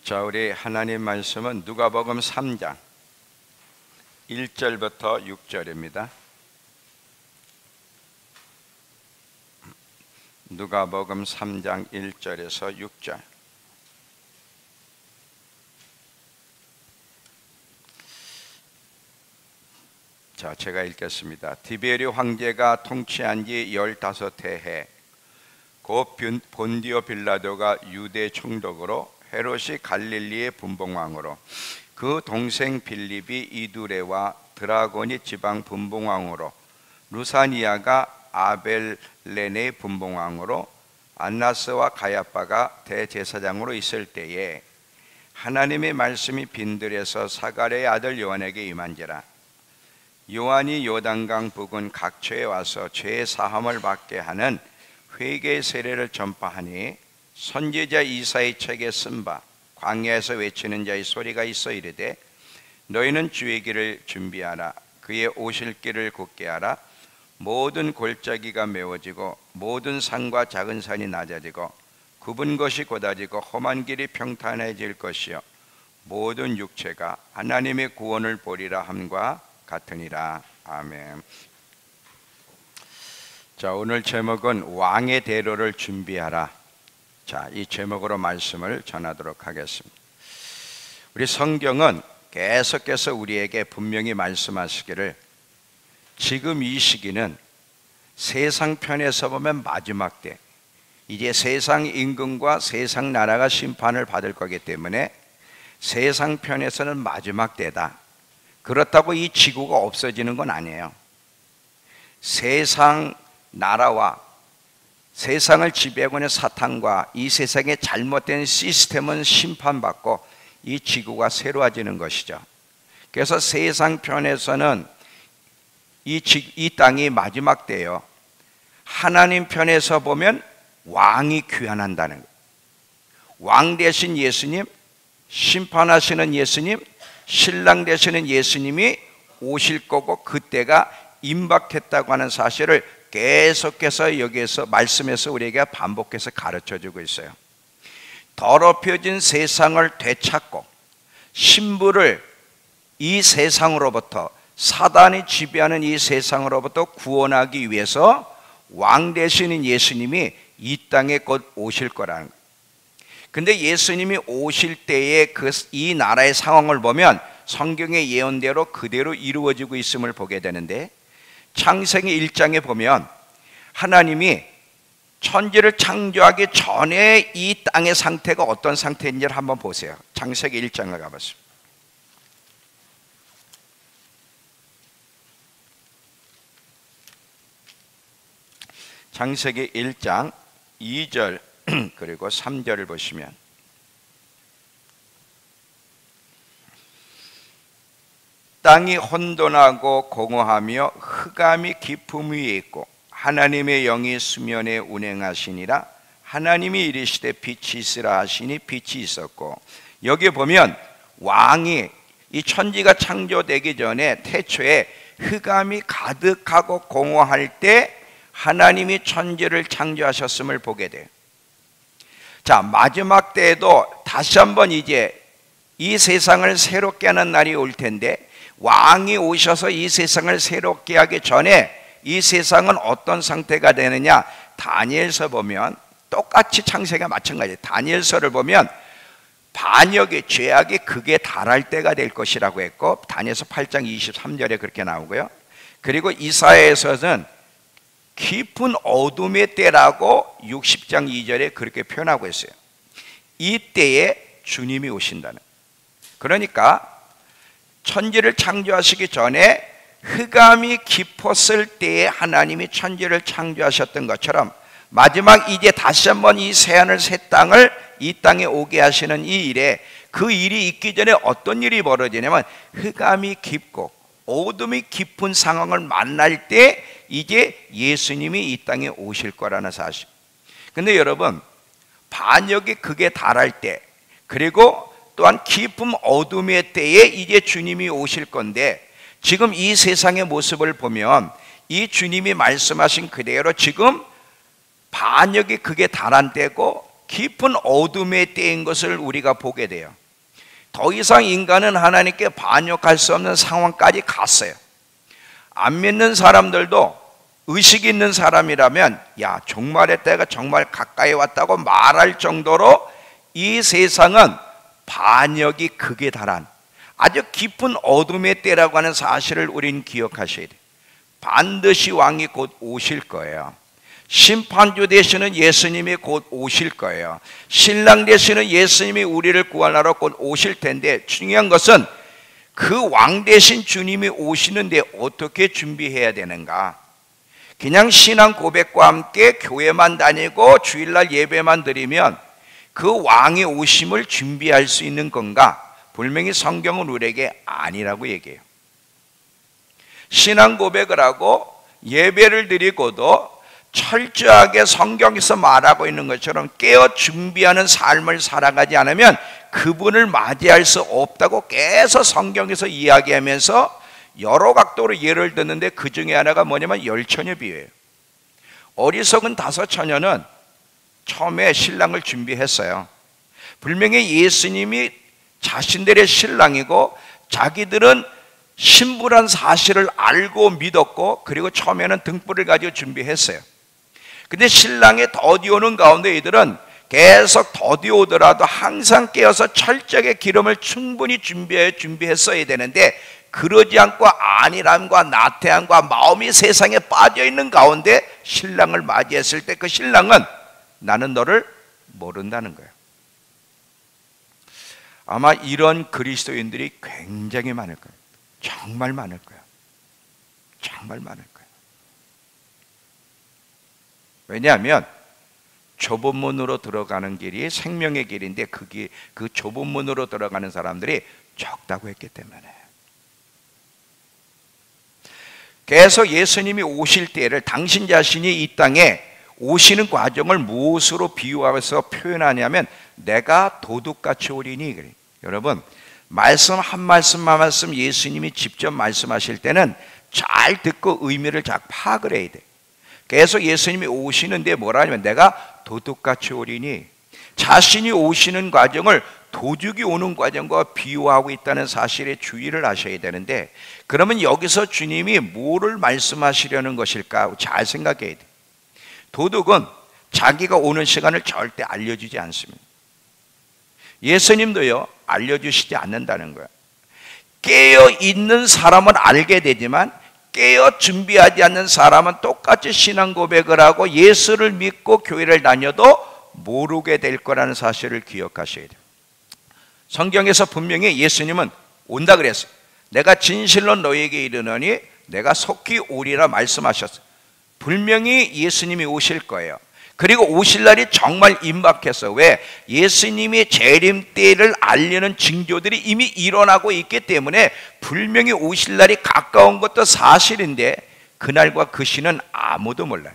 자, 우리 하나님 말씀은 누가복음 3장 1절부터 6절입니다. 누가복음 3장 1절에서 6절. 자, 제가 읽겠습니다. 디베르 황제가 통치한 지 15해 곧 본디오 빌라도가 유대 총독으로 헤롯이 갈릴리의 분봉왕으로 그 동생 빌립이 이두레와 드라고니 지방 분봉왕으로 루사니아가 아벨레네 분봉왕으로 안나스와 가야파가 대제사장으로 있을 때에 하나님의 말씀이 빈들에서 사가랴의 아들 요한에게 임한지라. 요한이 요단강 부근 각처에 와서 죄 사함을 받게 하는 회개 세례를 전파하니 선지자 이사의 책에 쓴 바 광야에서 외치는 자의 소리가 있어 이르되 너희는 주의 길을 준비하라. 그의 오실 길을 곧게 하라. 모든 골짜기가 메워지고 모든 산과 작은 산이 낮아지고 굽은 것이 곧아지고 험한 길이 평탄해질 것이요 모든 육체가 하나님의 구원을 보리라 함과 같으니라. 아멘. 자, 오늘 제목은 왕의 대로를 준비하라. 자, 이 제목으로 말씀을 전하도록 하겠습니다. 우리 성경은 계속해서 우리에게 분명히 말씀하시기를 지금 이 시기는 세상 편에서 보면 마지막 때, 이제 세상 임금과 세상 나라가 심판을 받을 거기 때문에 세상 편에서는 마지막 때다. 그렇다고 이 지구가 없어지는 건 아니에요. 세상 나라와 세상을 지배하고 있는 사탄과 이 세상의 잘못된 시스템은 심판받고 이 지구가 새로워지는 것이죠. 그래서 세상 편에서는 이 땅이 마지막 때예요. 하나님 편에서 보면 왕이 귀환한다는 거예요. 왕 되신 예수님, 심판하시는 예수님, 신랑 되시는 예수님이 오실 거고 그때가 임박했다고 하는 사실을 계속해서 여기에서 말씀에서 우리에게 반복해서 가르쳐주고 있어요. 더럽혀진 세상을 되찾고 신부를 이 세상으로부터, 사단이 지배하는 이 세상으로부터 구원하기 위해서 왕 되시는 예수님이 이 땅에 곧 오실 거라는 거예요. 근데 예수님이 오실 때의 이 나라의 상황을 보면 성경의 예언대로 그대로 이루어지고 있음을 보게 되는데, 창세기 1장에 보면 하나님이 천지를 창조하기 전에 이 땅의 상태가 어떤 상태인지를 한번 보세요. 창세기 1장을 가봤습니다. 창세기 1장 2절 그리고 3절을 보시면 땅이 혼돈하고 공허하며 흑암이 깊음 위에 있고 하나님의 영이 수면에 운행하시니라. 하나님이 이르시되 빛이 있으라 하시니 빛이 있었고, 여기 보면 왕이 이 천지가 창조되기 전에 태초에 흑암이 가득하고 공허할 때 하나님이 천지를 창조하셨음을 보게 돼요. 자, 마지막 때에도 다시 한번 이제 이 세상을 새롭게 하는 날이 올 텐데, 왕이 오셔서 이 세상을 새롭게 하기 전에 이 세상은 어떤 상태가 되느냐? 다니엘서 보면 똑같이 창세기가 마찬가지예요. 다니엘서를 보면 반역의 죄악이 극에 달할 때가 될 것이라고 했고, 다니엘서 8장 23절에 그렇게 나오고요. 그리고 이사야에서는 깊은 어둠의 때라고 60장 2절에 그렇게 표현하고 있어요. 이 때에 주님이 오신다는. 그러니까 천지를 창조하시기 전에 흑암이 깊었을 때에 하나님이 천지를 창조하셨던 것처럼 마지막 이제 다시 한번 이 새하늘 새 땅을 이 땅에 오게 하시는 이 일에, 그 일이 있기 전에 어떤 일이 벌어지냐면 흑암이 깊고 어둠이 깊은 상황을 만날 때 이제 예수님이 이 땅에 오실 거라는 사실. 근데 여러분, 반역이 극에 달할 때, 그리고 또한 깊은 어둠의 때에 이제 주님이 오실 건데, 지금 이 세상의 모습을 보면 이 주님이 말씀하신 그대로 지금 반역이 극에 달한 때고 깊은 어둠의 때인 것을 우리가 보게 돼요. 더 이상 인간은 하나님께 반역할 수 없는 상황까지 갔어요. 안 믿는 사람들도 의식 있는 사람이라면 야, 종말의 때가 정말 가까이 왔다고 말할 정도로 이 세상은 반역이 극에 달한 아주 깊은 어둠의 때라고 하는 사실을 우린 기억하셔야 돼요. 반드시 왕이 곧 오실 거예요. 심판주 되시는 예수님이 곧 오실 거예요. 신랑 되시는 예수님이 우리를 구하러 곧 오실 텐데, 중요한 것은 그 왕 되신 주님이 오시는데 어떻게 준비해야 되는가? 그냥 신앙 고백과 함께 교회만 다니고 주일날 예배만 드리면 그 왕의 오심을 준비할 수 있는 건가? 분명히 성경은 우리에게 아니라고 얘기해요. 신앙 고백을 하고 예배를 드리고도 철저하게 성경에서 말하고 있는 것처럼 깨어 준비하는 삶을 살아가지 않으면 그분을 맞이할 수 없다고 계속 성경에서 이야기하면서 여러 각도로 예를 듣는데, 그 중에 하나가 뭐냐면 열처녀 비유예요. 어리석은 5처녀는 처음에 신랑을 준비했어요. 분명히 예수님이 자신들의 신랑이고 자기들은 신부란 사실을 알고 믿었고, 그리고 처음에는 등불을 가지고 준비했어요. 근데 신랑이 더디오는 가운데 이들은 계속 더디오더라도 항상 깨어서 철저하게 기름을 충분히 준비했어야 되는데, 그러지 않고 안일함과 나태함과 마음이 세상에 빠져있는 가운데 신랑을 맞이했을 때 그 신랑은 나는 너를 모른다는 거예요. 아마 이런 그리스도인들이 굉장히 많을 거예요. 정말 많을 거예요. 정말 많을 거예요. 왜냐하면 좁은 문으로 들어가는 길이 생명의 길인데 그 좁은 문으로 들어가는 사람들이 적다고 했기 때문에. 계속 예수님이 오실 때를 당신 자신이 이 땅에 오시는 과정을 무엇으로 비유하면서 표현하냐면 내가 도둑같이 오리니. 그래. 여러분, 말씀 한 말씀 한 말씀 예수님이 직접 말씀하실 때는 잘 듣고 의미를 잘 파악을 해야 돼. 계속 예수님이 오시는데 뭐라 하냐면 내가 도둑같이 오리니, 자신이 오시는 과정을 도둑이 오는 과정과 비유하고 있다는 사실에 주의를 하셔야 되는데, 그러면 여기서 주님이 뭐를 말씀하시려는 것일까 잘 생각해야 돼. 도둑은 자기가 오는 시간을 절대 알려주지 않습니다. 예수님도요, 알려주시지 않는다는 거예요. 깨어있는 사람은 알게 되지만 깨어 준비하지 않는 사람은 똑같이 신앙 고백을 하고 예수를 믿고 교회를 다녀도 모르게 될 거라는 사실을 기억하셔야 돼요. 성경에서 분명히 예수님은 온다 그랬어요. 내가 진실로 너에게 이르노니 내가 속히 오리라 말씀하셨어요. 분명히 예수님이 오실 거예요. 그리고 오실 날이 정말 임박했어요. 왜? 예수님이 재림 때를 알리는 징조들이 이미 일어나고 있기 때문에 분명히 오실 날이 가까운 것도 사실인데 그날과 그 시는 아무도 몰라요.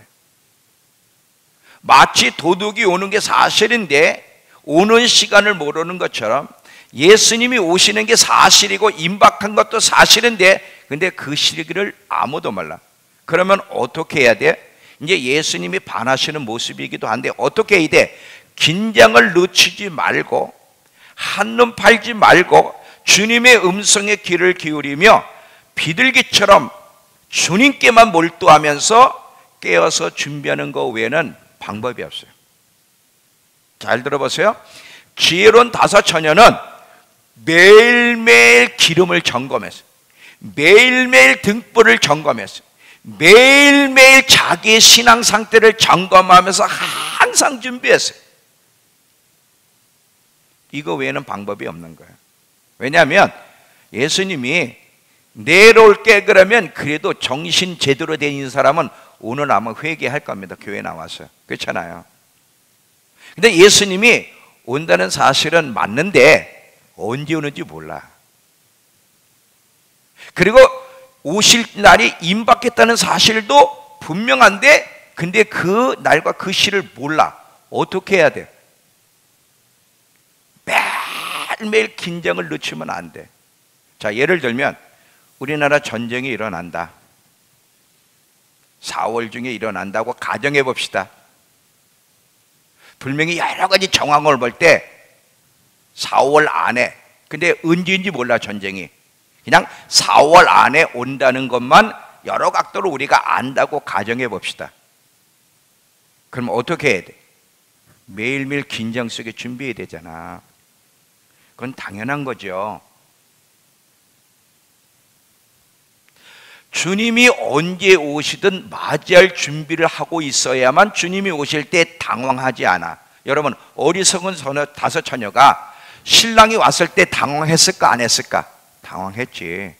마치 도둑이 오는 게 사실인데 오는 시간을 모르는 것처럼 예수님이 오시는 게 사실이고 임박한 것도 사실인데 근데 그 시기를 아무도 몰라. 그러면 어떻게 해야 돼? 이제 예수님이 반하시는 모습이기도 한데 어떻게 해야 돼? 긴장을 늦추지 말고 한눈 팔지 말고 주님의 음성에 귀를 기울이며 비둘기처럼 주님께만 몰두하면서 깨어서 준비하는 것 외에는 방법이 없어요. 잘 들어보세요. 지혜로운 5처녀는 매일매일 기름을 점검했어요. 매일매일 등불을 점검했어요. 매일매일 자기의 신앙 상태를 점검하면서 항상 준비했어요. 이거 외에는 방법이 없는 거예요. 왜냐하면 예수님이 내일 올게 그러면 그래도 정신 제대로 된 사람은 오늘 아마 회개할 겁니다. 교회 나와서. 그렇잖아요. 근데 예수님이 온다는 사실은 맞는데 언제 오는지 몰라. 그리고 오실 날이 임박했다는 사실도 분명한데 근데 그 날과 그 시를 몰라. 어떻게 해야 돼? 매일매일 긴장을 늦추면 안 돼. 자, 예를 들면 우리나라 전쟁이 일어난다. 4월 중에 일어난다고 가정해 봅시다. 분명히 여러 가지 정황을 볼 때 4월 안에, 근데 언제인지 몰라 전쟁이. 그냥 4월 안에 온다는 것만 여러 각도로 우리가 안다고 가정해 봅시다. 그럼 어떻게 해야 돼? 매일매일 긴장 속에 준비해야 되잖아. 그건 당연한 거죠. 주님이 언제 오시든 맞이할 준비를 하고 있어야만 주님이 오실 때 당황하지 않아. 여러분, 어리석은 다섯 처녀가 신랑이 왔을 때 당황했을까 안 했을까? 당황했지.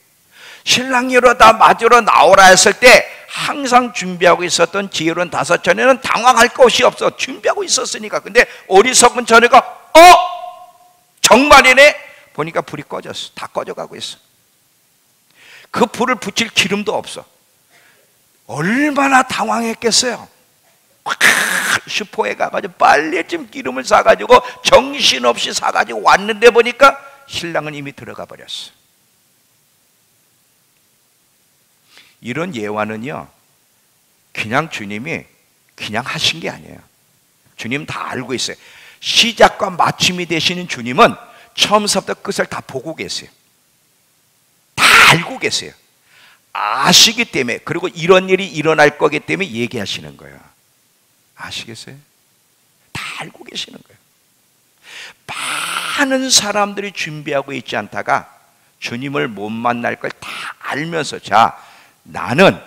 신랑이로 다 맞으러 나오라 했을 때 항상 준비하고 있었던 지혜로운 다섯 처녀는 당황할 것이 없어. 준비하고 있었으니까. 근데 어리석은 처녀가 정말이네? 보니까 불이 꺼졌어. 다 꺼져가고 있어. 그 불을 붙일 기름도 없어. 얼마나 당황했겠어요. 슈퍼에 가가지고 빨리 좀 기름을 사가지고 정신없이 사가지고 왔는데 보니까 신랑은 이미 들어가 버렸어. 이런 예화는요, 그냥 주님이 그냥 하신 게 아니에요. 주님 다 알고 있어요. 시작과 마침이 되시는 주님은 처음부터 끝을 다 보고 계세요. 다 알고 계세요. 아시기 때문에, 그리고 이런 일이 일어날 거기 때문에 얘기하시는 거예요. 아시겠어요? 다 알고 계시는 거예요. 많은 사람들이 준비하고 있지 않다가 주님을 못 만날 걸 다 알면서, 자, 나는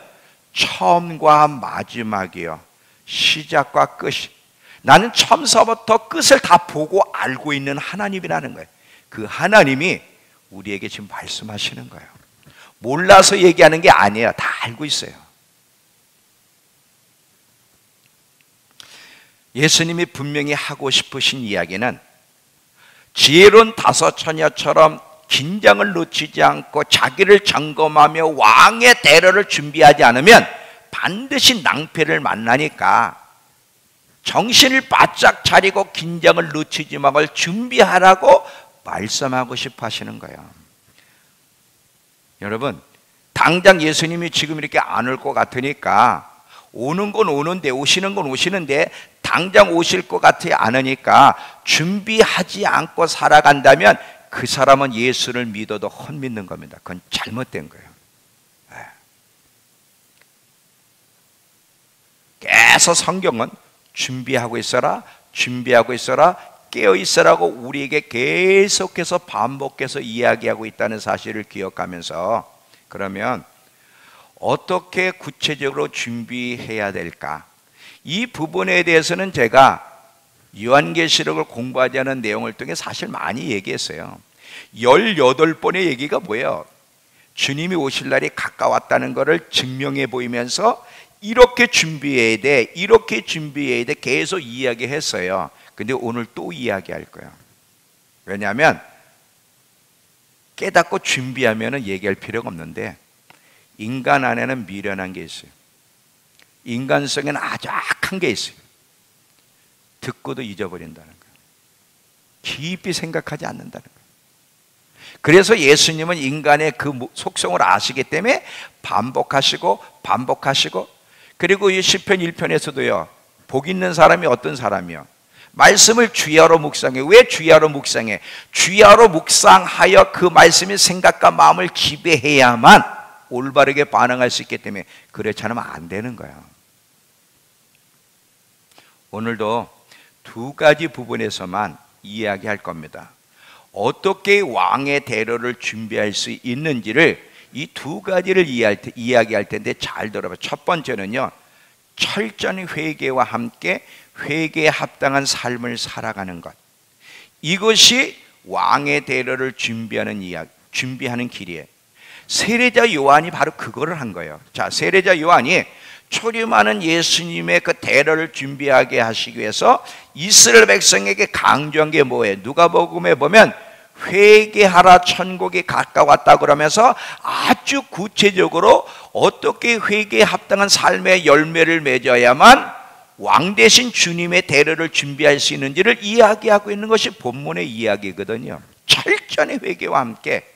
처음과 마지막이요, 시작과 끝이, 나는 처음서부터 끝을 다 보고 알고 있는 하나님이라는 거예요. 그 하나님이 우리에게 지금 말씀하시는 거예요. 몰라서 얘기하는 게 아니에요. 다 알고 있어요. 예수님이 분명히 하고 싶으신 이야기는 지혜로운 다섯 처녀처럼 긴장을 놓치지 않고 자기를 점검하며 왕의 대로를 준비하지 않으면 반드시 낭패를 만나니까 정신을 바짝 차리고 긴장을 놓치지 말고 준비하라고 말씀하고 싶어 하시는 거예요. 여러분, 당장 예수님이 지금 이렇게 안 올 것 같으니까, 오는 건 오는데, 오시는 건 오시는데 당장 오실 것 같지 않으니까 준비하지 않고 살아간다면 그 사람은 예수를 믿어도 헛믿는 겁니다. 그건 잘못된 거예요. 계속 성경은 준비하고 있어라, 준비하고 있어라, 깨어 있으라고 우리에게 계속해서 반복해서 이야기하고 있다는 사실을 기억하면서, 그러면 어떻게 구체적으로 준비해야 될까? 이 부분에 대해서는 제가 요한계시록을 공부하지 않은 내용을 통해 사실 많이 얘기했어요. 18번의 얘기가 뭐예요? 주님이 오실 날이 가까웠다는 것을 증명해 보이면서 이렇게 준비해야 돼, 이렇게 준비해야 돼 계속 이야기했어요. 근데 오늘 또 이야기할 거예요. 왜냐하면 깨닫고 준비하면 얘기할 필요가 없는데, 인간 안에는 미련한 게 있어요. 인간성에는 아주 악한 게 있어요. 듣고도 잊어버린다는 거예요. 깊이 생각하지 않는다는 거예요. 그래서 예수님은 인간의 그 속성을 아시기 때문에 반복하시고 반복하시고, 그리고 이 시편 1편에서도요, 복 있는 사람이 어떤 사람이요? 말씀을 주야로 묵상해. 왜 주야로 묵상해? 주야로 묵상하여 그 말씀의 생각과 마음을 지배해야만 올바르게 반응할 수 있기 때문에, 그렇지 않으면 안 되는 거예요. 오늘도 두 가지 부분에서만 이야기할 겁니다. 어떻게 왕의 대로를 준비할 수 있는지를 이 두 가지를 이야기할 텐데 잘 들어봐. 첫 번째는요, 철저한 회개와 함께 회개에 합당한 삶을 살아가는 것. 이것이 왕의 대로를 준비하는 길이에요. 세례자 요한이 바로 그거를 한 거예요. 자, 세례자 요한이 초림하는 예수님의 그 대로를 준비하게 하시기 위해서 이스라엘 백성에게 강조한 게 뭐예요? 누가복음에 보면 회개하라, 천국이 가까웠다 그러면서 아주 구체적으로 어떻게 회개에 합당한 삶의 열매를 맺어야만 왕 대신 주님의 대로를 준비할 수 있는지를 이야기하고 있는 것이 본문의 이야기거든요. 철저한 회개와 함께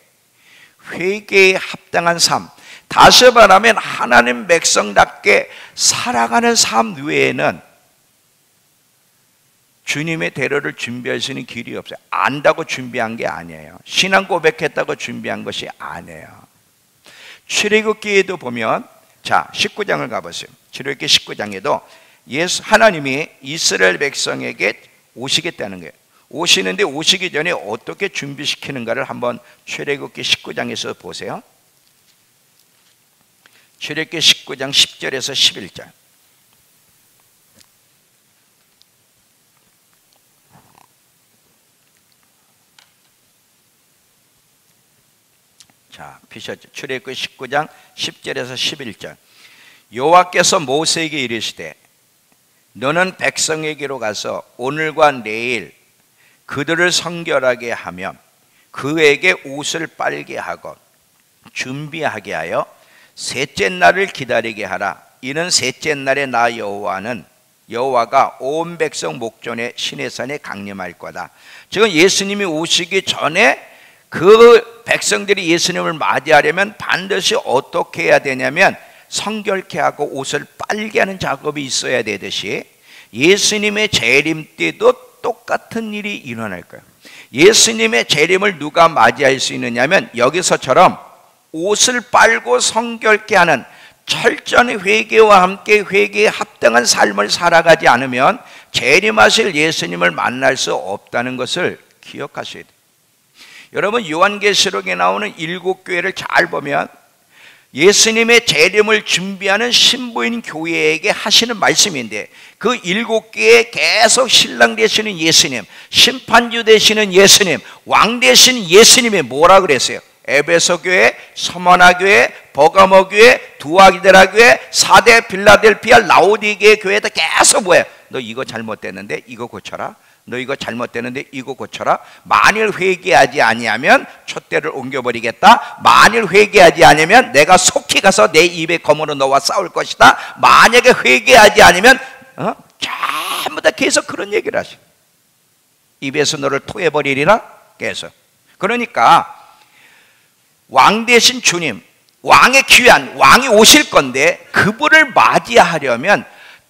회개에 합당한 삶, 다시 말하면 하나님 백성답게 살아가는 삶 외에는 주님의 대로를 준비할 수 있는 길이 없어요. 안다고 준비한 게 아니에요. 신앙 고백했다고 준비한 것이 아니에요. 출애굽기에도 보면, 자 19장을 가보세요. 출애굽기 19장에도 하나님이 이스라엘 백성에게 오시겠다는 거예요. 오시는데 오시기 전에 어떻게 준비시키는가를 한번 출애굽기 19장에서 보세요. 출애굽기 19장 10절에서 11절. 자, 피셨죠. 출애굽기 19장 10절에서 11절. 여호와께서 모세에게 이르시되 너는 백성에게로 가서 오늘과 내일 그들을 성결하게 하며 그에게 옷을 빨게 하고 준비하게 하여 셋째 날을 기다리게 하라. 이는 셋째 날에 나 여호와가 온 백성 목전에 시내산에 강림할 거다. 지금 예수님이 오시기 전에 그 백성들이 예수님을 맞이하려면 반드시 어떻게 해야 되냐면 성결케 하고 옷을 빨게 하는 작업이 있어야 되듯이 예수님의 재림 때도 똑같은 일이 일어날 거예요. 예수님의 재림을 누가 맞이할 수 있느냐면 여기서처럼 옷을 빨고 성결케 하는 철저한 회개와 함께 회개에 합당한 삶을 살아가지 않으면 재림하실 예수님을 만날 수 없다는 것을 기억하셔야 돼요. 여러분 요한계시록에 나오는 7교회를 잘 보면 예수님의 재림을 준비하는 신부인 교회에게 하시는 말씀인데 그 7교회에 계속 신랑 되시는 예수님, 심판주 되시는 예수님, 왕 되신 예수님이 뭐라 그랬어요? 에베소 교회, 서머나 교회, 버가모 교회, 두아디라 교회, 사대 빌라델피아 라오디게 교회도 계속 뭐예요? 너 이거 잘못됐는데 이거 고쳐라. 너 이거 잘못되는데 이거 고쳐라. 만일 회개하지 아니하면 촛대를 옮겨버리겠다. 만일 회개하지 않으면 내가 속히 가서 내 입에 검으로 너와 싸울 것이다. 만약에 회개하지 않으면 전부 다 계속 그런 얘기를 하셔. 입에서 너를 토해버리리라 계속. 그러니까 왕 대신 주님, 왕의 귀한 왕이 오실 건데 그분을 맞이하려면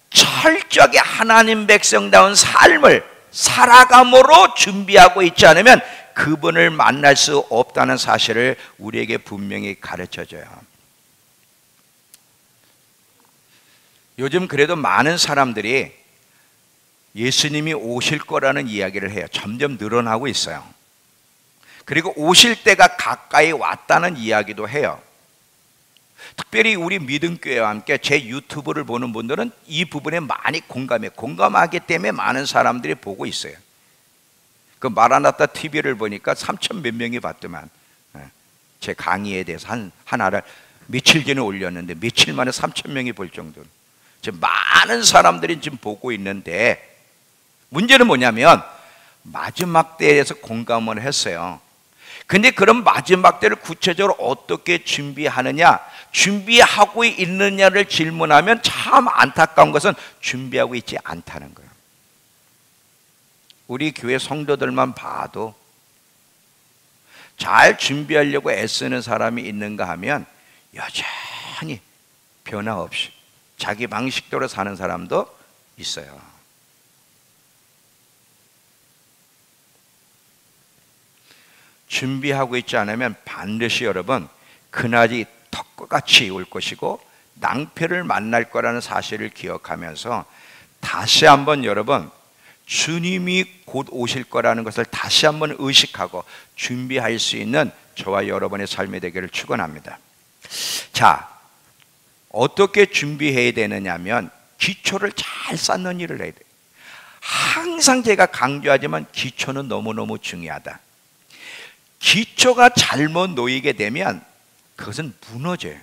철저하게 하나님 백성다운 삶을 살아감으로 준비하고 있지 않으면 그분을 만날 수 없다는 사실을 우리에게 분명히 가르쳐줘요. 요즘 그래도 많은 사람들이 예수님이 오실 거라는 이야기를 해요. 점점 늘어나고 있어요. 그리고 오실 때가 가까이 왔다는 이야기도 해요. 특별히 우리 믿음교회와 함께 제 유튜브를 보는 분들은 이 부분에 많이 공감하기 때문에 많은 사람들이 보고 있어요. 그 마라나타 TV를 보니까 3천 몇 명이 봤더만 제 강의에 대해서 하나를 며칠 전에 올렸는데 며칠 만에 3천 명이 볼 정도로 지금 많은 사람들이 지금 보고 있는데 문제는 뭐냐면 마지막 때에 대해서 공감을 했어요. 근데 그런 마지막 때를 구체적으로 어떻게 준비하느냐, 준비하고 있느냐를 질문하면 참 안타까운 것은 준비하고 있지 않다는 거예요. 우리 교회 성도들만 봐도 잘 준비하려고 애쓰는 사람이 있는가 하면 여전히 변화 없이 자기 방식대로 사는 사람도 있어요. 준비하고 있지 않으면 반드시 여러분 그날이 턱과 같이 올 것이고 낭패를 만날 거라는 사실을 기억하면서 다시 한번 여러분 주님이 곧 오실 거라는 것을 다시 한번 의식하고 준비할 수 있는 저와 여러분의 삶이 되기를 축원합니다. 자, 어떻게 준비해야 되느냐면 기초를 잘 쌓는 일을 해야 돼요. 항상 제가 강조하지만 기초는 너무너무 중요하다. 기초가 잘못 놓이게 되면 그것은 무너져요.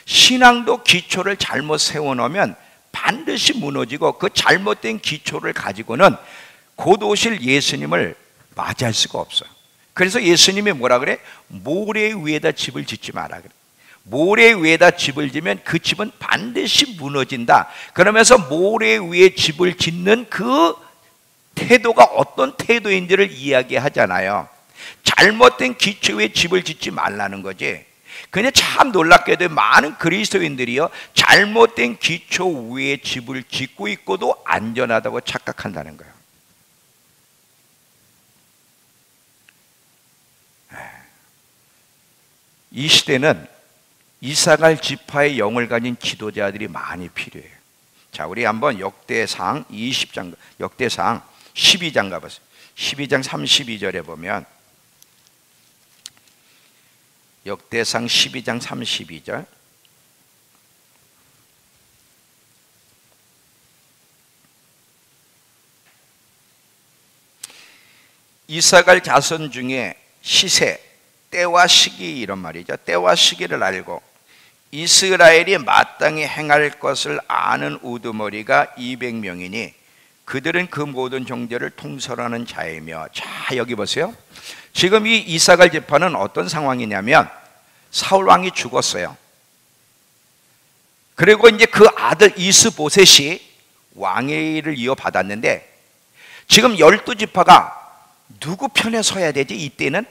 신앙도 기초를 잘못 세워놓으면 반드시 무너지고 그 잘못된 기초를 가지고는 곧 오실 예수님을 맞이할 수가 없어요. 그래서 예수님이 뭐라 그래? 모래 위에다 집을 짓지 마라 그래. 모래 위에다 집을 지면 그 집은 반드시 무너진다. 그러면서 모래 위에 집을 짓는 그 태도가 어떤 태도인지를 이야기하잖아요. 잘못된 기초 위에 집을 짓지 말라는 거지. 근데 참 놀랍게도 많은 그리스도인들이요 잘못된 기초 위에 집을 짓고 있고도 안전하다고 착각한다는 거예요. 이 시대는 이사갈 지파의 영을 가진 지도자들이 많이 필요해요. 자, 우리 한번 역대상 20장, 역대상 12장 가보세요. 12장 32절에 보면, 역대상 12장 32절, 이사갈 자손 중에 시세, 때와 시기, 이런 말이죠. 때와 시기를 알고 이스라엘이 마땅히 행할 것을 아는 우두머리가 200명이니 그들은 그 모든 종들을 통솔하는 자이며. 자, 여기 보세요. 지금 이 이사갈 지파는 어떤 상황이냐면, 사울 왕이 죽었어요. 그리고 이제 그 아들 이스보셋이 왕의 일을 이어받았는데, 지금 12지파가 누구 편에 서야 되지? 이때는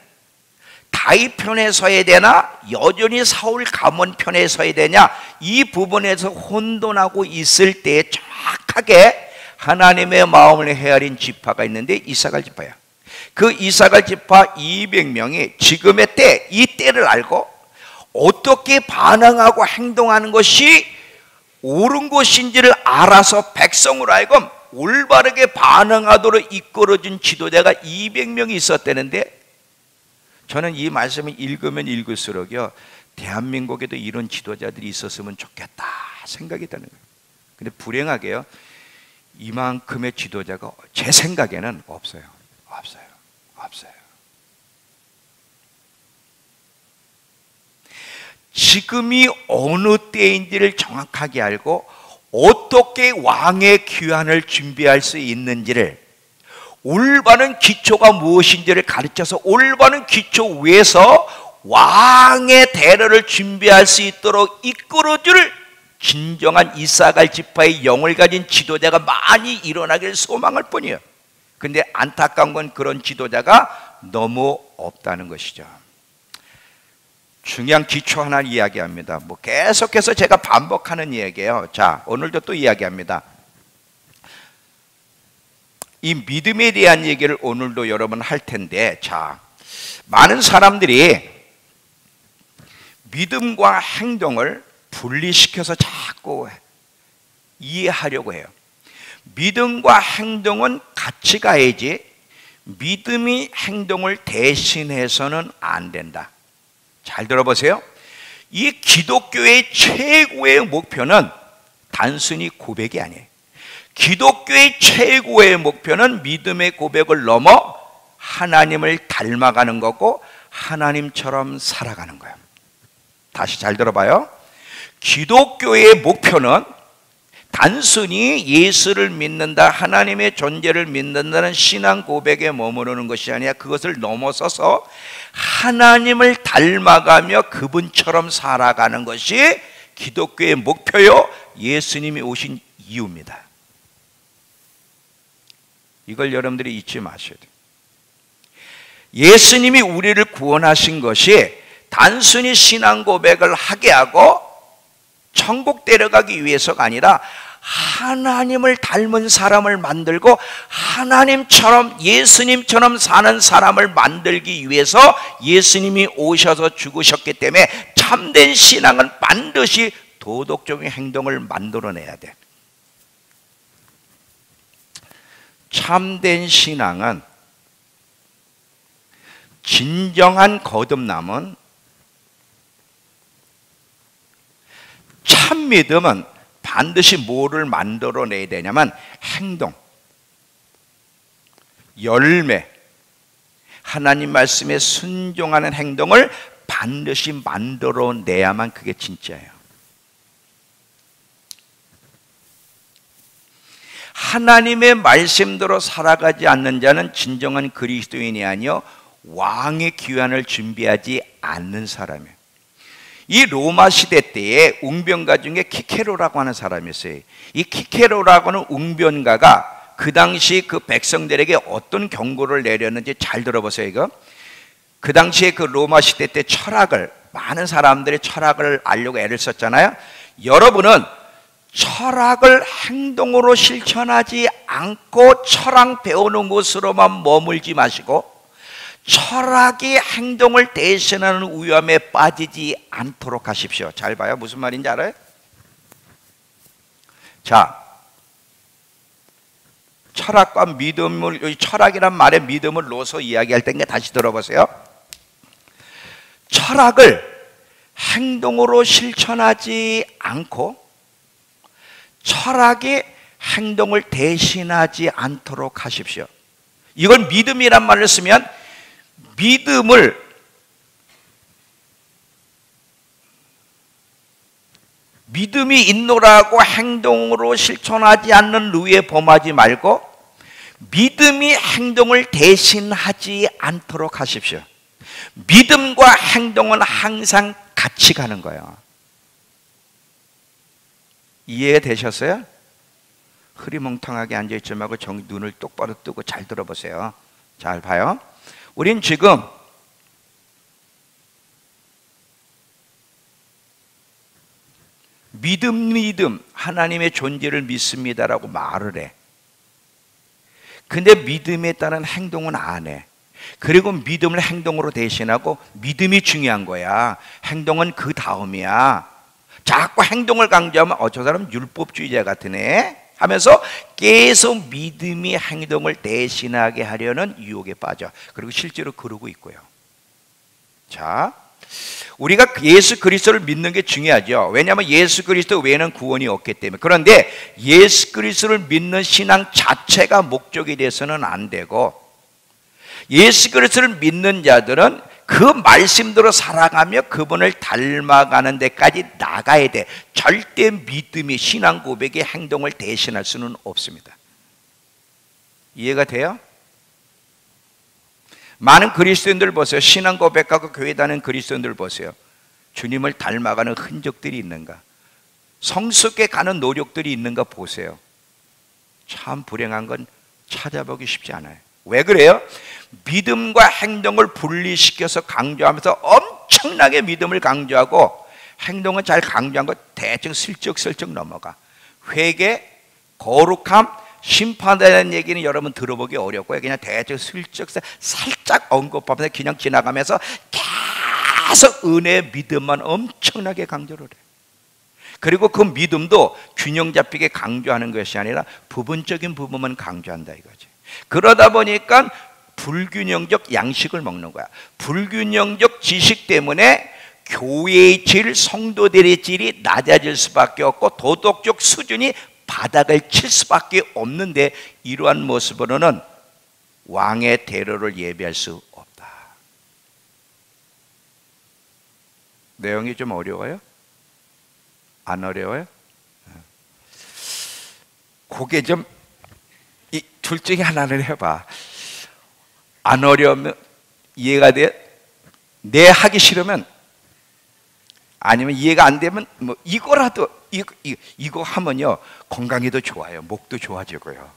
다윗 편에 서야 되나 여전히 사울 가문 편에 서야 되냐, 이 부분에서 혼돈하고 있을 때 정확하게 하나님의 마음을 헤아린 지파가 있는데 이사갈 지파야. 그 이사갈 지파 200명이 지금의 때, 이 때를 알고 어떻게 반응하고 행동하는 것이 옳은 것인지를 알아서 백성으로 하여금 올바르게 반응하도록 이끌어준 지도자가 200명이 있었다는데, 저는 이 말씀을 읽으면 읽을수록요, 대한민국에도 이런 지도자들이 있었으면 좋겠다 생각이 드는 거예요. 근데 불행하게요, 이만큼의 지도자가 제 생각에는 없어요. 지금이 어느 때인지를 정확하게 알고 어떻게 왕의 귀환을 준비할 수 있는지를, 올바른 기초가 무엇인지를 가르쳐서 올바른 기초 위에서 왕의 대로를 준비할 수 있도록 이끌어줄 진정한 이사갈 지파의 영을 가진 지도자가 많이 일어나길 소망할 뿐이에요. 근데 안타까운 건 그런 지도자가 너무 없다는 것이죠. 중요한 기초 하나 이야기합니다. 뭐 계속해서 제가 반복하는 이야기예요. 자, 오늘도 또 이야기합니다. 이 믿음에 대한 얘기를 오늘도 여러분 할 텐데, 자, 많은 사람들이 믿음과 행동을 분리시켜서 자꾸 이해하려고 해요. 믿음과 행동은 같이 가야지 믿음이 행동을 대신해서는 안 된다. 잘 들어보세요. 이 기독교의 최고의 목표는 단순히 고백이 아니에요. 기독교의 최고의 목표는 믿음의 고백을 넘어 하나님을 닮아가는 거고 하나님처럼 살아가는 거예요. 다시 잘 들어봐요. 기독교의 목표는 단순히 예수를 믿는다, 하나님의 존재를 믿는다는 신앙 고백에 머무르는 것이 아니라 그것을 넘어서서 하나님을 닮아가며 그분처럼 살아가는 것이 기독교의 목표요, 예수님이 오신 이유입니다. 이걸 여러분들이 잊지 마셔야 돼요. 예수님이 우리를 구원하신 것이 단순히 신앙 고백을 하게 하고 천국 데려가기 위해서가 아니라 하나님을 닮은 사람을 만들고 하나님처럼, 예수님처럼 사는 사람을 만들기 위해서 예수님이 오셔서 죽으셨기 때문에 참된 신앙은 반드시 도덕적인 행동을 만들어내야 돼. 참된 신앙은, 진정한 거듭남은, 참 믿음은 반드시 뭐를 만들어내야 되냐면 행동, 열매, 하나님 말씀에 순종하는 행동을 반드시 만들어내야만 그게 진짜예요. 하나님의 말씀대로 살아가지 않는 자는 진정한 그리스도인이 아니요 왕의 귀환을 준비하지 않는 사람이에요. 이 로마 시대 때에 웅변가 중에 키케로라고 하는 사람이 있어요. 이 키케로라고 하는 웅변가가 그 당시 그 백성들에게 어떤 경고를 내렸는지 잘 들어보세요. 이거 그 당시에 그 로마 시대 때 철학을, 많은 사람들이 철학을 알려고 애를 썼잖아요. 여러분은 철학을 행동으로 실천하지 않고 철학 배우는 것으로만 머물지 마시고 철학이 행동을 대신하는 위험에 빠지지 않도록 하십시오. 잘 봐요. 무슨 말인지 알아요? 자, 철학과 믿음을, 철학이란 말에 믿음을 넣어서 이야기할 때인가 다시 들어보세요. 철학을 행동으로 실천하지 않고 철학이 행동을 대신하지 않도록 하십시오. 이걸 믿음이란 말을 쓰면 믿음이 있노라고 행동으로 실천하지 않는 루에 범하지 말고 믿음이 행동을 대신하지 않도록 하십시오. 믿음과 행동은 항상 같이 가는 거예요. 이해되셨어요? 흐리멍텅하게 앉아있지 말고 눈을 똑바로 뜨고 잘 들어보세요. 잘 봐요. 우린 지금 믿음 하나님의 존재를 믿습니다라고 말을 해. 근데 믿음에 따른 행동은 안 해. 그리고 믿음을 행동으로 대신하고 믿음이 중요한 거야. 행동은 그 다음이야. 자꾸 행동을 강조하면 저 사람 율법주의자 같으네 하면서 계속 믿음이 행동을 대신하게 하려는 유혹에 빠져. 그리고 실제로 그러고 있고요. 자, 우리가 예수 그리스도를 믿는 게 중요하죠. 왜냐하면 예수 그리스도 외에는 구원이 없기 때문에. 그런데 예수 그리스도를 믿는 신앙 자체가 목적이 돼서는 안 되고, 예수 그리스도를 믿는 자들은 그 말씀대로 살아가며 그분을 닮아가는 데까지 나가야 돼. 절대 믿음이, 신앙 고백의 행동을 대신할 수는 없습니다. 이해가 돼요? 많은 그리스도인들 보세요. 신앙 고백하고 교회 다니는 그리스도인들 보세요. 주님을 닮아가는 흔적들이 있는가? 성숙해 가는 노력들이 있는가 보세요. 참 불행한 건 찾아보기 쉽지 않아요. 왜 그래요? 믿음과 행동을 분리시켜서 강조하면서 엄청나게 믿음을 강조하고 행동은 잘 강조한 거 대충 슬쩍슬쩍 넘어가. 회개, 거룩함, 심판되는 얘기는 여러분 들어보기 어렵고요. 그냥 대충 슬쩍 살짝 언급하면서 그냥 지나가면서 계속 은혜, 믿음만 엄청나게 강조를 해. 그리고 그 믿음도 균형 잡히게 강조하는 것이 아니라 부분적인 부분만 강조한다 이거지. 그러다 보니까 불균형적 양식을 먹는 거야. 불균형적 지식 때문에 교회의 질, 성도들의 질이 낮아질 수밖에 없고 도덕적 수준이 바닥을 칠 수밖에 없는데, 이러한 모습으로는 왕의 대로를 예비할 수 없다. 내용이 좀 어려워요? 안 어려워요? 그게 좀 이 둘 중에 하나를 해봐. 안 어려우면 이해가 돼? 내 하기 싫으면, 아니면 이해가 안 되면 뭐 이거라도 이거 하면요 건강에도 좋아요. 목도 좋아지고요.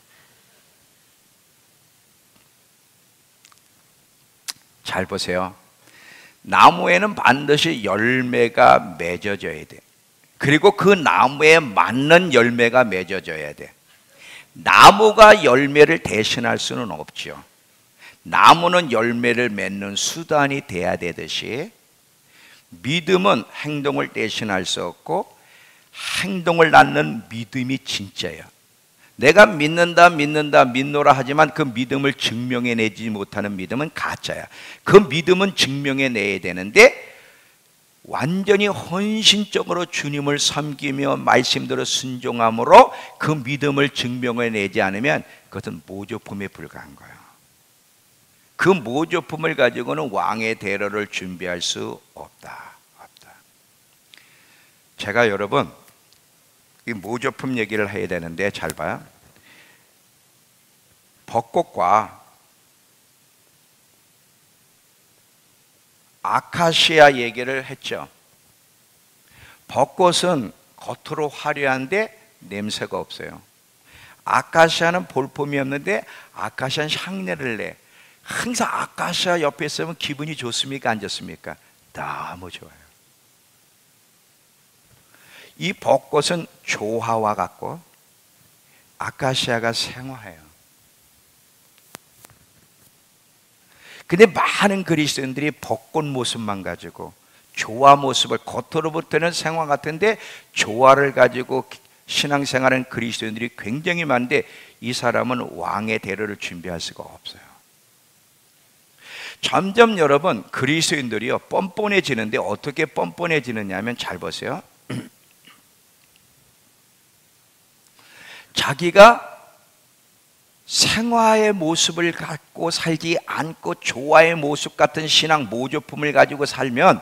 잘 보세요. 나무에는 반드시 열매가 맺어져야 돼. 그리고 그 나무에 맞는 열매가 맺어져야 돼. 나무가 열매를 대신할 수는 없죠. 나무는 열매를 맺는 수단이 돼야 되듯이 믿음은 행동을 대신할 수 없고 행동을 낳는 믿음이 진짜예요. 내가 믿노라 하지만 그 믿음을 증명해내지 못하는 믿음은 가짜야. 그 믿음은 증명해내야 되는데, 완전히 헌신적으로 주님을 섬기며 말씀대로 순종함으로 그 믿음을 증명해내지 않으면 그것은 모조품에 불과한 거예요. 그 모조품을 가지고는 왕의 대로를 준비할 수 없다. 제가 여러분 이 모조품 얘기를 해야 되는데 잘 봐요. 벚꽃과 아카시아 얘기를 했죠. 벚꽃은 겉으로 화려한데 냄새가 없어요. 아카시아는 볼품이 없는데 아카시아는 향내를 내. 항상 아카시아 옆에 있으면 기분이 좋습니까? 안 좋습니까? 너무 좋아요. 이 벚꽃은 조화와 같고 아카시아가 생화해요. 근데 많은 그리스도인들이 벚꽃 모습만 가지고 조화 모습을, 겉으로부터는 생화 같은데 조화를 가지고 신앙생활하는 그리스도인들이 굉장히 많은데 이 사람은 왕의 대로를 준비할 수가 없어요. 점점 여러분 그리스도인들이요 뻔뻔해지는데 어떻게 뻔뻔해지느냐 하면 잘 보세요. 자기가 생화의 모습을 갖고 살지 않고 조화의 모습 같은 신앙 모조품을 가지고 살면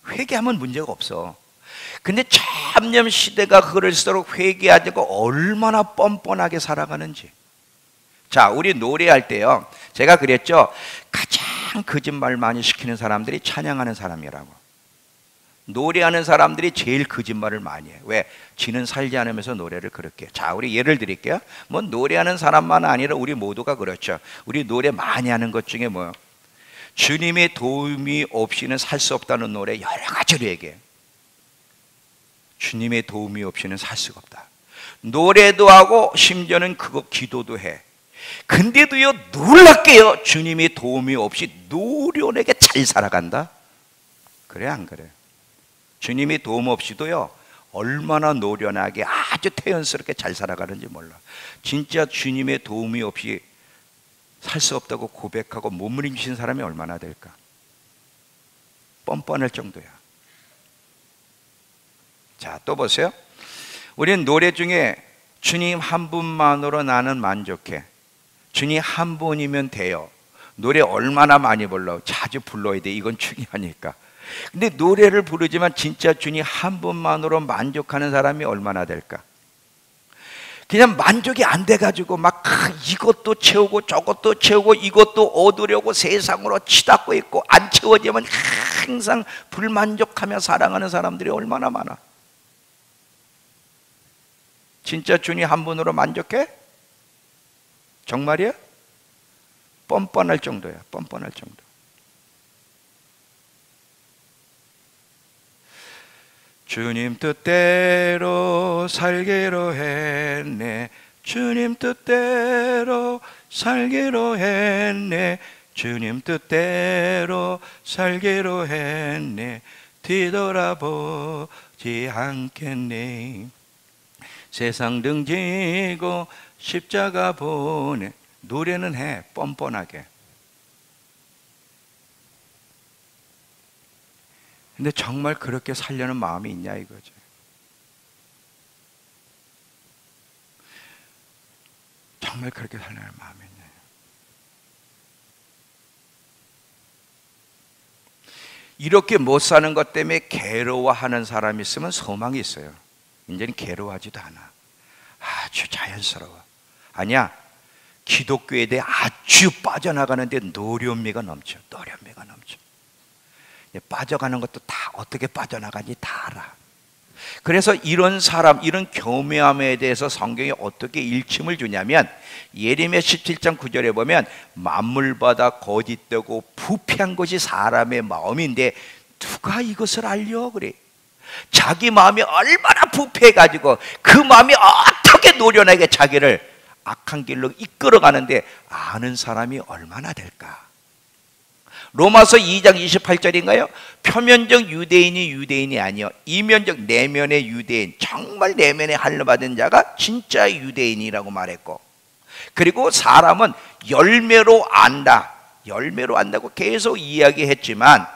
회개하면 문제가 없어. 근데 점점 시대가 흐를수록 회개하자고 얼마나 뻔뻔하게 살아가는지. 자, 우리 노래할 때요 제가 그랬죠. 가장 거짓말 많이 시키는 사람들이 찬양하는 사람이라고. 노래하는 사람들이 제일 거짓말을 많이 해. 왜? 지는 살지 않으면서 노래를 그렇게 해. 자, 우리 예를 드릴게요. 뭐 노래하는 사람만 아니라 우리 모두가 그렇죠. 우리 노래 많이 하는 것 중에 뭐요? 주님의 도움이 없이는 살 수 없다는 노래 여러 가지로 얘기해. 주님의 도움이 없이는 살 수가 없다. 노래도 하고 심지어는 그거 기도도 해. 근데도요 놀랍게요 주님의 도움이 없이 노련하게 잘 살아간다. 그래 안 그래? 주님이 도움 없이도요 얼마나 노련하게 아주 태연스럽게 잘 살아가는지 몰라. 진짜 주님의 도움이 없이 살 수 없다고 고백하고 몸부림치는 사람이 얼마나 될까? 뻔뻔할 정도야. 자, 또 보세요. 우리는 노래 중에 주님 한 분만으로 나는 만족해, 주님 한 분이면 돼요, 노래 얼마나 많이 불러. 자주 불러야 돼. 이건 중요하니까. 근데 노래를 부르지만 진짜 주님 한 분만으로 만족하는 사람이 얼마나 될까? 그냥 만족이 안 돼가지고 막 이것도 채우고 저것도 채우고 이것도 얻으려고 세상으로 치닫고 있고 안 채워지면 항상 불만족하며 살아가는 사람들이 얼마나 많아. 진짜 주님 한 분으로 만족해? 정말이야? 뻔뻔할 정도야. 뻔뻔할 정도. 주님 뜻대로 살기로 했네, 주님 뜻대로 살기로 했네, 주님 뜻대로 살기로 했네, 뒤돌아보지 않겠네, 세상 등지고 십자가 보내. 노래는 해 뻔뻔하게. 근데 정말 그렇게 살려는 마음이 있냐 이거죠. 정말 그렇게 살려는 마음이 있냐. 이렇게 못 사는 것 때문에 괴로워하는 사람이 있으면 소망이 있어요. 이제는 괴로워하지도 않아. 아주 자연스러워. 아니야, 기독교에 대해 아주 빠져나가는데 노련미가 넘쳐. 노련미가 넘쳐. 빠져가는 것도 다 어떻게 빠져나가는지 다 알아. 그래서 이런 사람, 이런 교묘함에 대해서 성경이 어떻게 일침을 주냐면 예레미야 17장 9절에 보면 만물보다 거짓되고 부패한 것이 사람의 마음인데 누가 이것을 알려? 그래. 자기 마음이 얼마나 부패해가지고 그 마음이 어떻게 노련하게 자기를 악한 길로 이끌어가는데 아는 사람이 얼마나 될까? 로마서 2장 28절인가요? 표면적 유대인이 유대인이 아니요 이면적 내면의 유대인, 정말 내면에 할례받은 자가 진짜 유대인이라고 말했고, 그리고 사람은 열매로 안다, 열매로 안다고 계속 이야기했지만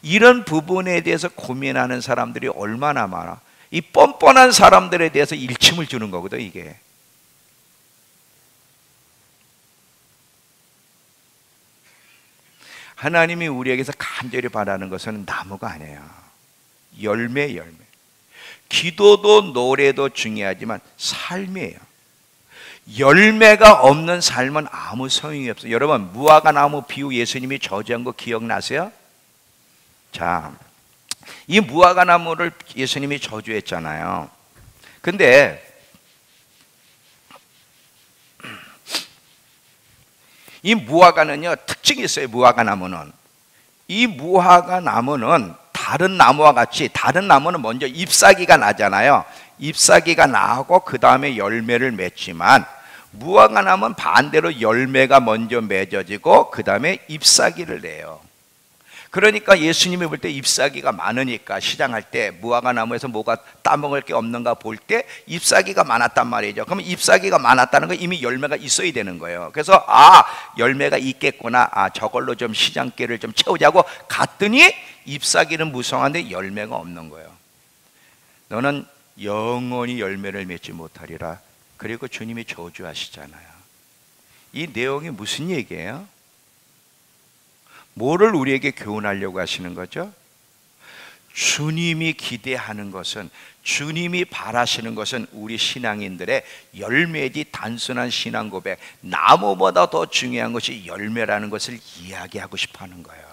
이런 부분에 대해서 고민하는 사람들이 얼마나 많아. 이 뻔뻔한 사람들에 대해서 일침을 주는 거거든 이게. 하나님이 우리에게서 간절히 바라는 것은 나무가 아니에요. 열매, 열매. 기도도 노래도 중요하지만 삶이에요. 열매가 없는 삶은 아무 소용이 없어요. 여러분, 무화과 나무 비유 예수님이 저주한 거 기억나세요? 자, 이 무화과 나무를 예수님이 저주했잖아요. 근데 이 무화과는요 특징이 있어요. 무화과 나무는, 이 무화과 나무는 다른 나무와 같이, 다른 나무는 먼저 잎사귀가 나잖아요. 잎사귀가 나고 그 다음에 열매를 맺지만 무화과 나무는 반대로 열매가 먼저 맺어지고 그 다음에 잎사귀를 내요. 그러니까 예수님이 볼 때 잎사귀가 많으니까 시장할 때 무화과 나무에서 뭐가 따먹을 게 없는가 볼 때 잎사귀가 많았단 말이죠. 그러면 잎사귀가 많았다는 건 이미 열매가 있어야 되는 거예요. 그래서 열매가 있겠구나, 저걸로 좀 시장길을 좀 채우자고 갔더니 잎사귀는 무성한데 열매가 없는 거예요. 너는 영원히 열매를 맺지 못하리라. 그리고 주님이 저주하시잖아요. 이 내용이 무슨 얘기예요? 뭐를 우리에게 교훈하려고 하시는 거죠? 주님이 기대하는 것은, 주님이 바라시는 것은 우리 신앙인들의 열매지 단순한 신앙 고백, 나무보다 더 중요한 것이 열매라는 것을 이야기하고 싶어 하는 거예요.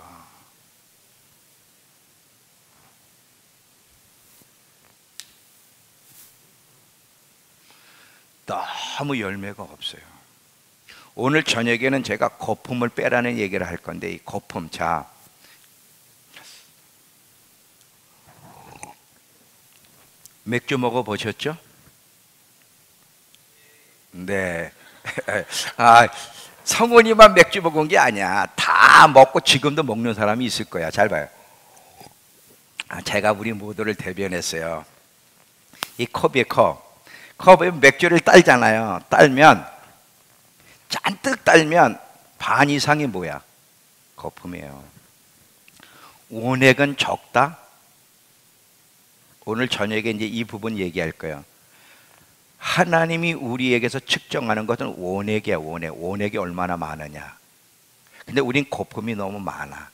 너무 열매가 없어요. 오늘 저녁에는 제가 거품을 빼라는 얘기를 할 건데, 이 거품, 자, 맥주 먹어보셨죠? 네. 성훈이만 맥주 먹은 게 아니야. 다 먹고 지금도 먹는 사람이 있을 거야. 잘 봐요. 제가 우리 모두를 대변했어요. 이 컵이에요, 컵에 맥주를 딸잖아요. 딸면, 잔뜩 딸면 반 이상이 뭐야? 거품이에요. 원액은 적다? 오늘 저녁에 이제 이 부분 얘기할 거예요. 하나님이 우리에게서 측정하는 것은 원액이야, 원액. 원액이 얼마나 많으냐. 근데 우린 거품이 너무 많아.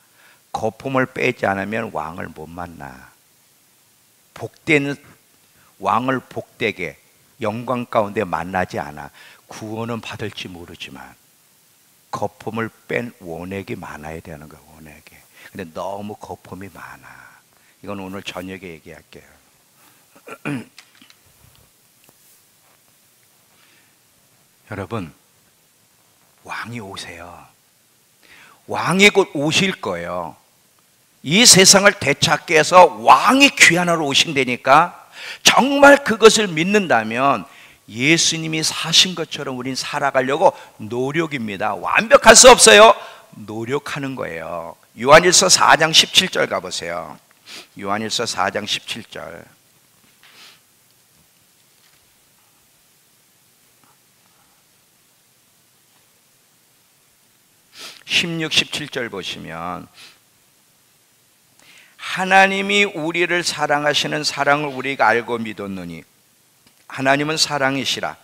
거품을 빼지 않으면 왕을 못 만나. 복된 왕을 복되게 영광 가운데 만나지 않아. 구원은 받을지 모르지만 거품을 뺀 원액이 많아야 되는 거야, 원액이. 근데 너무 거품이 많아. 이건 오늘 저녁에 얘기할게요. 여러분, 왕이 오세요. 왕이 곧 오실 거예요. 이 세상을 되찾기 위해서 왕이 귀환하러 오신다니까. 정말 그것을 믿는다면 예수님이 사신 것처럼 우린 살아가려고 노력입니다. 완벽할 수 없어요. 노력하는 거예요. 요한일서 4장 17절 가보세요. 요한일서 4장 17절. 16, 17절 보시면 하나님이 우리를 사랑하시는 사랑을 우리가 알고 믿었느니 하나님은 사랑이시라.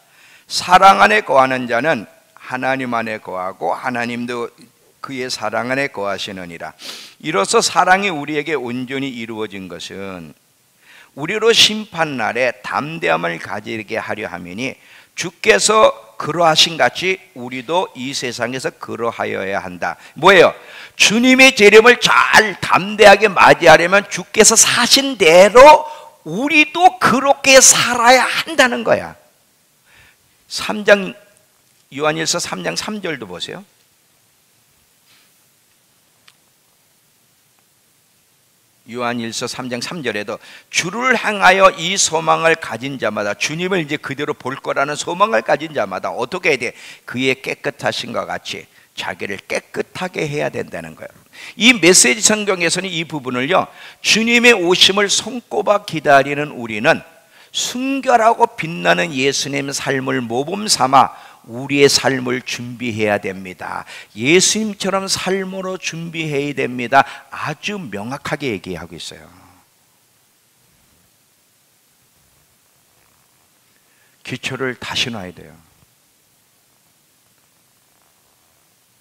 사랑 안에 거하는 자는 하나님 안에 거하고 하나님도 그의 사랑 안에 거하시느니라. 이로써 사랑이 우리에게 온전히 이루어진 것은 우리로 심판날에 담대함을 가지게 하려 함이니 주께서 그러하신 같이 우리도 이 세상에서 그러하여야 한다. 뭐예요? 주님의 재림을 잘 담대하게 맞이하려면 주께서 사신 대로 우리도 그렇게 살아야 한다는 거야. 3장 요한일서 3장 3절도 보세요. 요한일서 3장 3절에도 주를 향하여 이 소망을 가진 자마다, 주님을 이제 그대로 볼 거라는 소망을 가진 자마다 어떻게 해야 돼? 그의 깨끗하신과 같이 자기를 깨끗하게 해야 된다는 거예요. 이 메시지 성경에서는 이 부분을요, 주님의 오심을 손꼽아 기다리는 우리는 순결하고 빛나는 예수님 삶을 모범 삼아 우리의 삶을 준비해야 됩니다. 예수님처럼 삶으로 준비해야 됩니다. 아주 명확하게 얘기하고 있어요. 기초를 다시 놔야 돼요.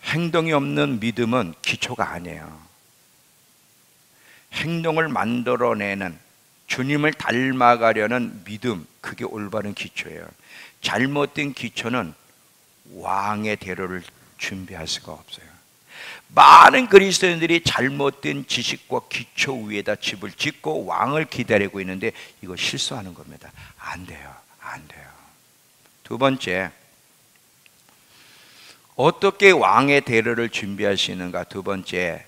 행동이 없는 믿음은 기초가 아니에요. 행동을 만들어내는, 주님을 닮아가려는 믿음, 그게 올바른 기초예요. 잘못된 기초는 왕의 대로를 준비할 수가 없어요. 많은 그리스도인들이 잘못된 지식과 기초 위에다 집을 짓고 왕을 기다리고 있는데 이거 실수하는 겁니다. 안 돼요. 안 돼요. 두 번째, 어떻게 왕의 대로를 준비할 수 있는가? 두 번째,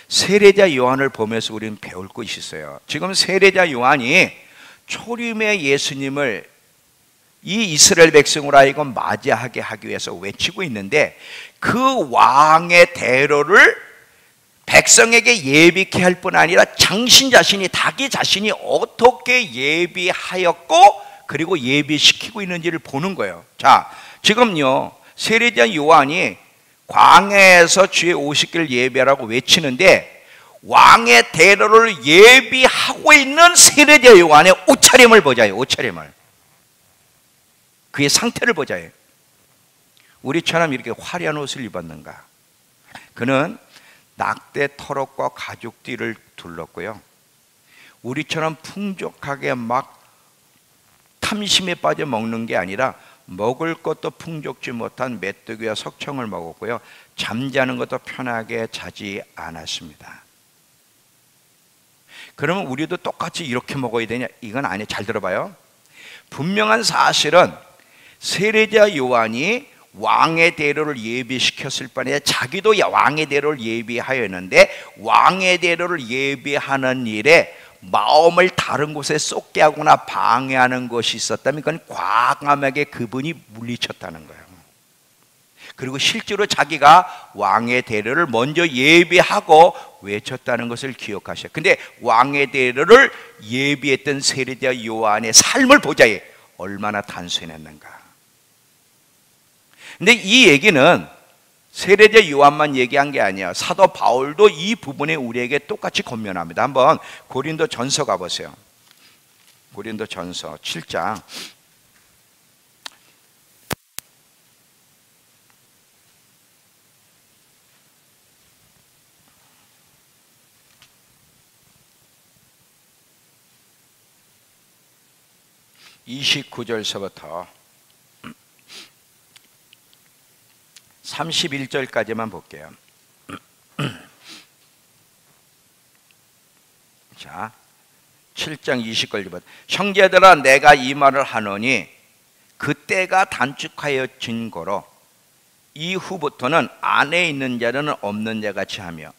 세례자 요한을 보면서 우리는 배울 것이 있어요. 지금 세례자 요한이 초림의 예수님을 이 이스라엘 백성으로 하여금 맞이하게 하기 위해서 외치고 있는데, 그 왕의 대로를 백성에게 예비케 할 뿐 아니라 당신 자신이, 자기 자신이 어떻게 예비하였고 그리고 예비시키고 있는지를 보는 거예요. 자, 지금요 세례자 요한이 광야에서 주의 오시기를 예비하라고 외치는데, 왕의 대로를 예비하고 있는 세례자 요한의 옷차림을 보자요. 옷차림을, 그의 상태를 보자요. 우리처럼 이렇게 화려한 옷을 입었는가? 그는 낙대 터럭과 가죽띠를 둘렀고요, 우리처럼 풍족하게 막 탐심에 빠져 먹는 게 아니라 먹을 것도 풍족지 못한 메뚜기와 석청을 먹었고요, 잠자는 것도 편하게 자지 않았습니다. 그러면 우리도 똑같이 이렇게 먹어야 되냐? 이건 아니에요. 잘 들어봐요. 분명한 사실은 세례자 요한이 왕의 대로를 예비시켰을 뿐에 자기도 왕의 대로를 예비하였는데, 왕의 대로를 예비하는 일에 마음을 다른 곳에 쏟게 하거나 방해하는 것이 있었다면 그건 과감하게 그분이 물리쳤다는 거예요. 그리고 실제로 자기가 왕의 대로를 먼저 예비하고 외쳤다는 것을 기억하셔요. 근데 왕의 대로를 예비했던 세례자 요한의 삶을 보자에 얼마나 단순했는가. 근데 이 얘기는 세례자 요한만 얘기한 게 아니야. 사도 바울도 이 부분에 우리에게 똑같이 권면합니다. 한번 고린도 전서 가보세요. 고린도 전서 7장 29절서부터 31절까지만 볼게요. 자, 7장 20절부터 형제들아, 내가 이 말을 하노니 그때가 단축하여진 거로 이후부터는 안에 있는 자들은 없는 자 같이 하며,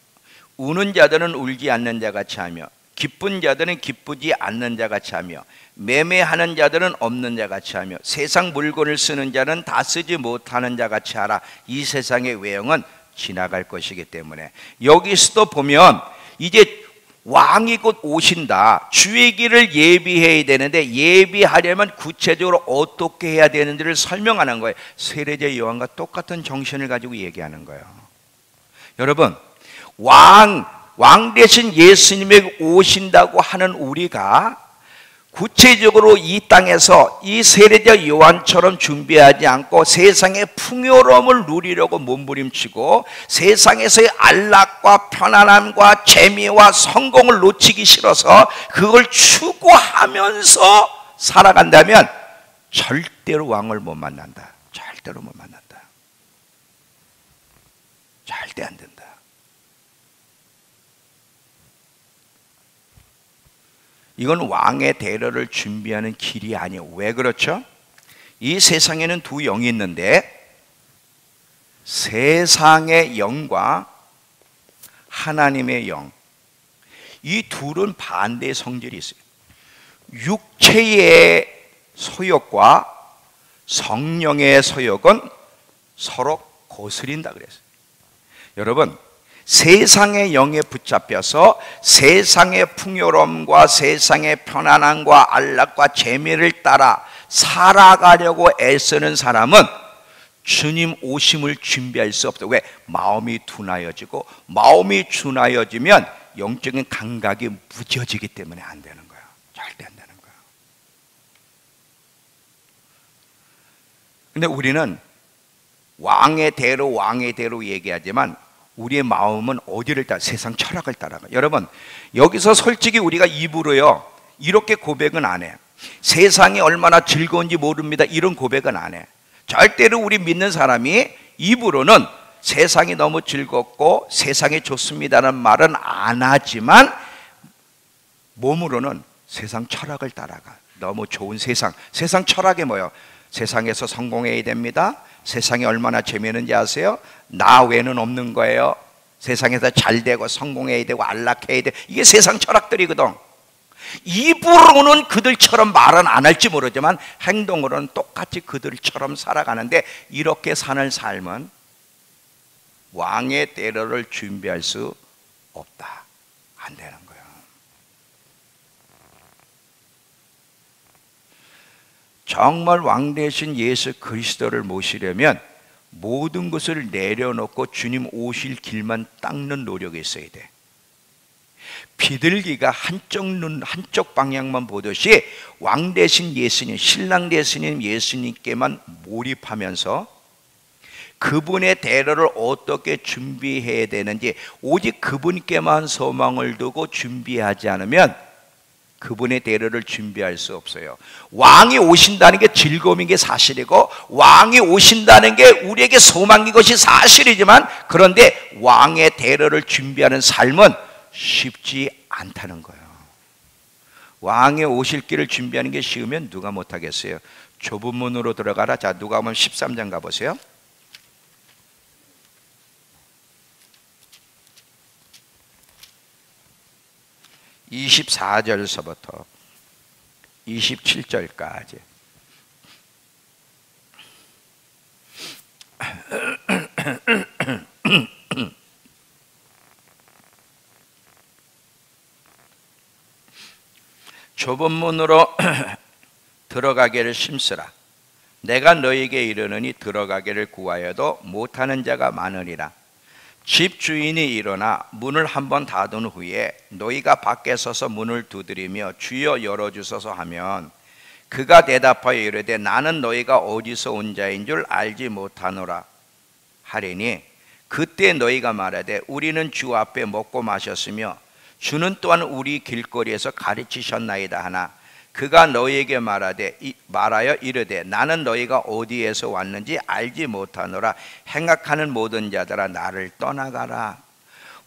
우는 자들은 울지 않는 자 같이 하며, 기쁜 자들은 기쁘지 않는 자 같이 하며, 매매하는 자들은 없는 자 같이 하며, 세상 물건을 쓰는 자는 다 쓰지 못하는 자 같이 하라. 이 세상의 외형은 지나갈 것이기 때문에. 여기서도 보면 이제 왕이 곧 오신다, 주의 길을 예비해야 되는데, 예비하려면 구체적으로 어떻게 해야 되는지를 설명하는 거예요. 세례자 요한과 똑같은 정신을 가지고 얘기하는 거예요. 여러분, 왕 대신 예수님이 오신다고 하는 우리가 구체적으로 이 땅에서 이 세례자 요한처럼 준비하지 않고 세상의 풍요로움을 누리려고 몸부림치고 세상에서의 안락과 편안함과 재미와 성공을 놓치기 싫어서 그걸 추구하면서 살아간다면 절대로 왕을 못 만난다. 절대로 못 만난다. 절대 안 된다. 이건 왕의 대로를 준비하는 길이 아니에요. 왜 그렇죠? 이 세상에는 두 영이 있는데, 세상의 영과 하나님의 영, 이 둘은 반대의 성질이 있어요. 육체의 소욕과 성령의 소욕은 서로 거스린다 그랬어요. 여러분, 세상의 영에 붙잡혀서 세상의 풍요로움과 세상의 편안함과 안락과 재미를 따라 살아가려고 애쓰는 사람은 주님 오심을 준비할 수 없다. 왜? 마음이 둔하여지고, 마음이 둔하여지면 영적인 감각이 무뎌지기 때문에 안 되는 거야. 절대 안 되는 거야. 근데 우리는 왕의 대로 얘기하지만 우리의 마음은 어디를 따라? 세상 철학을 따라가. 여러분, 여기서 솔직히 우리가 입으로요 이렇게 고백은 안 해. 세상이 얼마나 즐거운지 모릅니다, 이런 고백은 안 해. 절대로 우리 믿는 사람이 입으로는 세상이 너무 즐겁고 세상이 좋습니다라는 말은 안 하지만 몸으로는 세상 철학을 따라가. 너무 좋은 세상 철학이 뭐예요? 세상에서 성공해야 됩니다. 세상이 얼마나 재미있는지 아세요? 나 외에는 없는 거예요. 세상에서 잘 되고 성공해야 되고 안락해야 돼. 이게 세상 철학들이거든. 입으로는 그들처럼 말은 안 할지 모르지만 행동으로는 똑같이 그들처럼 살아가는데, 이렇게 사는 삶은 왕의 대로를 준비할 수 없다. 안 되는 거예요. 정말 왕 대신 예수 그리스도를 모시려면 모든 것을 내려놓고 주님 오실 길만 닦는 노력이 있어야 돼. 비둘기가 한쪽 방향만 보듯이 왕 대신 예수님, 신랑 대신 예수님께만 몰입하면서 그분의 대로를 어떻게 준비해야 되는지 오직 그분께만 소망을 두고 준비하지 않으면 그분의 대로를 준비할 수 없어요. 왕이 오신다는 게 즐거움인 게 사실이고, 왕이 오신다는 게 우리에게 소망인 것이 사실이지만, 그런데 왕의 대로를 준비하는 삶은 쉽지 않다는 거예요. 왕의 오실 길을 준비하는 게 쉬우면 누가 못하겠어요? 좁은 문으로 들어가라. 자, 누가복음 13장 가보세요. 24절서부터 27절까지. 좁은 문으로 들어가기를 힘쓰라. 내가 너에게 이르노니 들어가기를 구하여도 못하는 자가 많으리라. 집 주인이 일어나 문을 한번 닫은 후에 너희가 밖에 서서 문을 두드리며 주여 열어주소서 하면 그가 대답하여 이르되 나는 너희가 어디서 온 자인 줄 알지 못하노라 하리니, 그때 너희가 말하되 우리는 주 앞에 먹고 마셨으며 주는 또한 우리 길거리에서 가르치셨나이다 하나, 그가 너희에게 말하여 이르되 나는 너희가 어디에서 왔는지 알지 못하노라. 행악하는 모든 자들아 나를 떠나가라.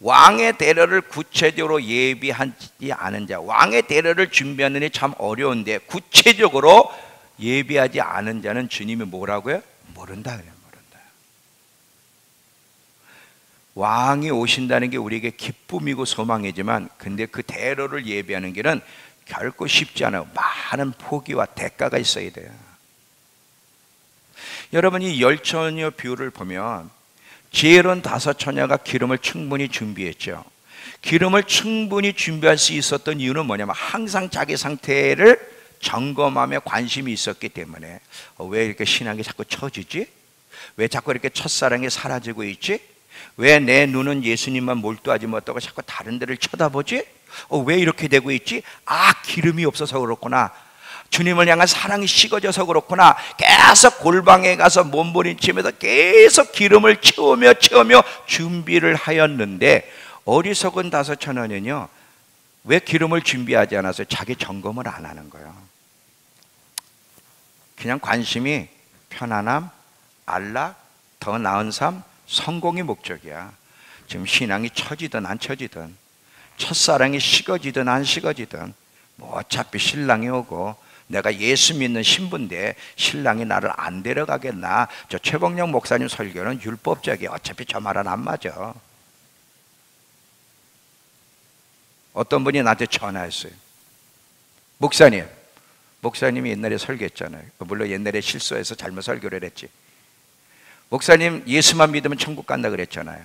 왕의 대로를 구체적으로 예비하지 않은 자, 왕의 대로를 준비하는 게 참 어려운데 구체적으로 예비하지 않은 자는 주님이 뭐라고요? 모른다 그래요. 모른다. 왕이 오신다는 게 우리에게 기쁨이고 소망이지만, 근데 그 대로를 예비하는 길은 결코 쉽지 않아요. 많은 포기와 대가가 있어야 돼요. 여러분이 열처녀 비유를 보면 지혜로운 5처녀가 기름을 충분히 준비했죠. 기름을 충분히 준비할 수 있었던 이유는 뭐냐면 항상 자기 상태를 점검하며 관심이 있었기 때문에, 왜 이렇게 신앙이 자꾸 처지지? 왜 자꾸 이렇게 첫사랑이 사라지고 있지? 왜 내 눈은 예수님만 몰두하지 못하고 자꾸 다른 데를 쳐다보지? 왜 이렇게 되고 있지? 기름이 없어서 그렇구나. 주님을 향한 사랑이 식어져서 그렇구나. 계속 골방에 가서 몸부림치면서 계속 기름을 채우며 준비를 하였는데, 어리석은 5처녀는요 왜 기름을 준비하지 않아서 자기 점검을 안 하는 거예요. 그냥 관심이 편안함, 안락, 더 나은 삶, 성공이 목적이야. 지금 신앙이 처지든 안 처지든, 첫사랑이 식어지든 안 식어지든, 뭐 어차피 신랑이 오고 내가 예수 믿는 신부인데 신랑이 나를 안 데려가겠나. 저 최봉영 목사님 설교는 율법적이야. 어차피 저 말은 안 맞아. 어떤 분이 나한테 전화했어요. 목사님이 옛날에 설교했잖아요. 물론 옛날에 실수해서 잘못 설교를 했지. 목사님 예수만 믿으면 천국 간다 그랬잖아요.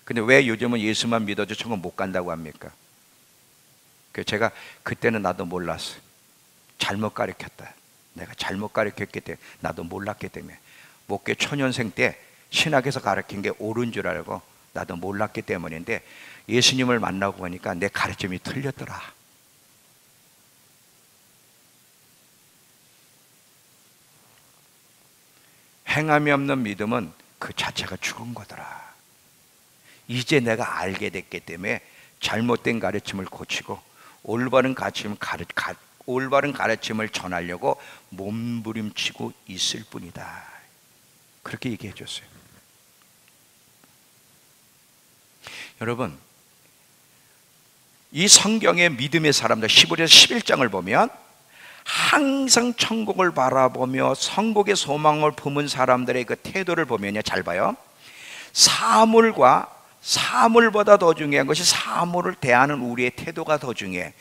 근데 왜 요즘은 예수만 믿어도 천국 못 간다고 합니까? 제가 그때는 나도 몰랐어요. 잘못 가르쳤다. 내가 잘못 가르쳤기 때문에, 나도 몰랐기 때문에, 목회 초년생 때 신학에서 가르친 게 옳은 줄 알고 나도 몰랐기 때문인데, 예수님을 만나고 보니까 내 가르침이 틀렸더라. 행함이 없는 믿음은 그 자체가 죽은 거더라. 이제 내가 알게 됐기 때문에 잘못된 가르침을 고치고 올바른 가르침을 전하려고 몸부림치고 있을 뿐이다. 그렇게 얘기해 줬어요. 여러분, 이 성경의 믿음의 사람들 15절에서 11장을 보면 항상 천국을 바라보며 천국의 소망을 품은 사람들의 그 태도를 보면요, 잘 봐요. 사물과 사물보다 더 중요한 것이 사물을 대하는 우리의 태도가 더 중요해.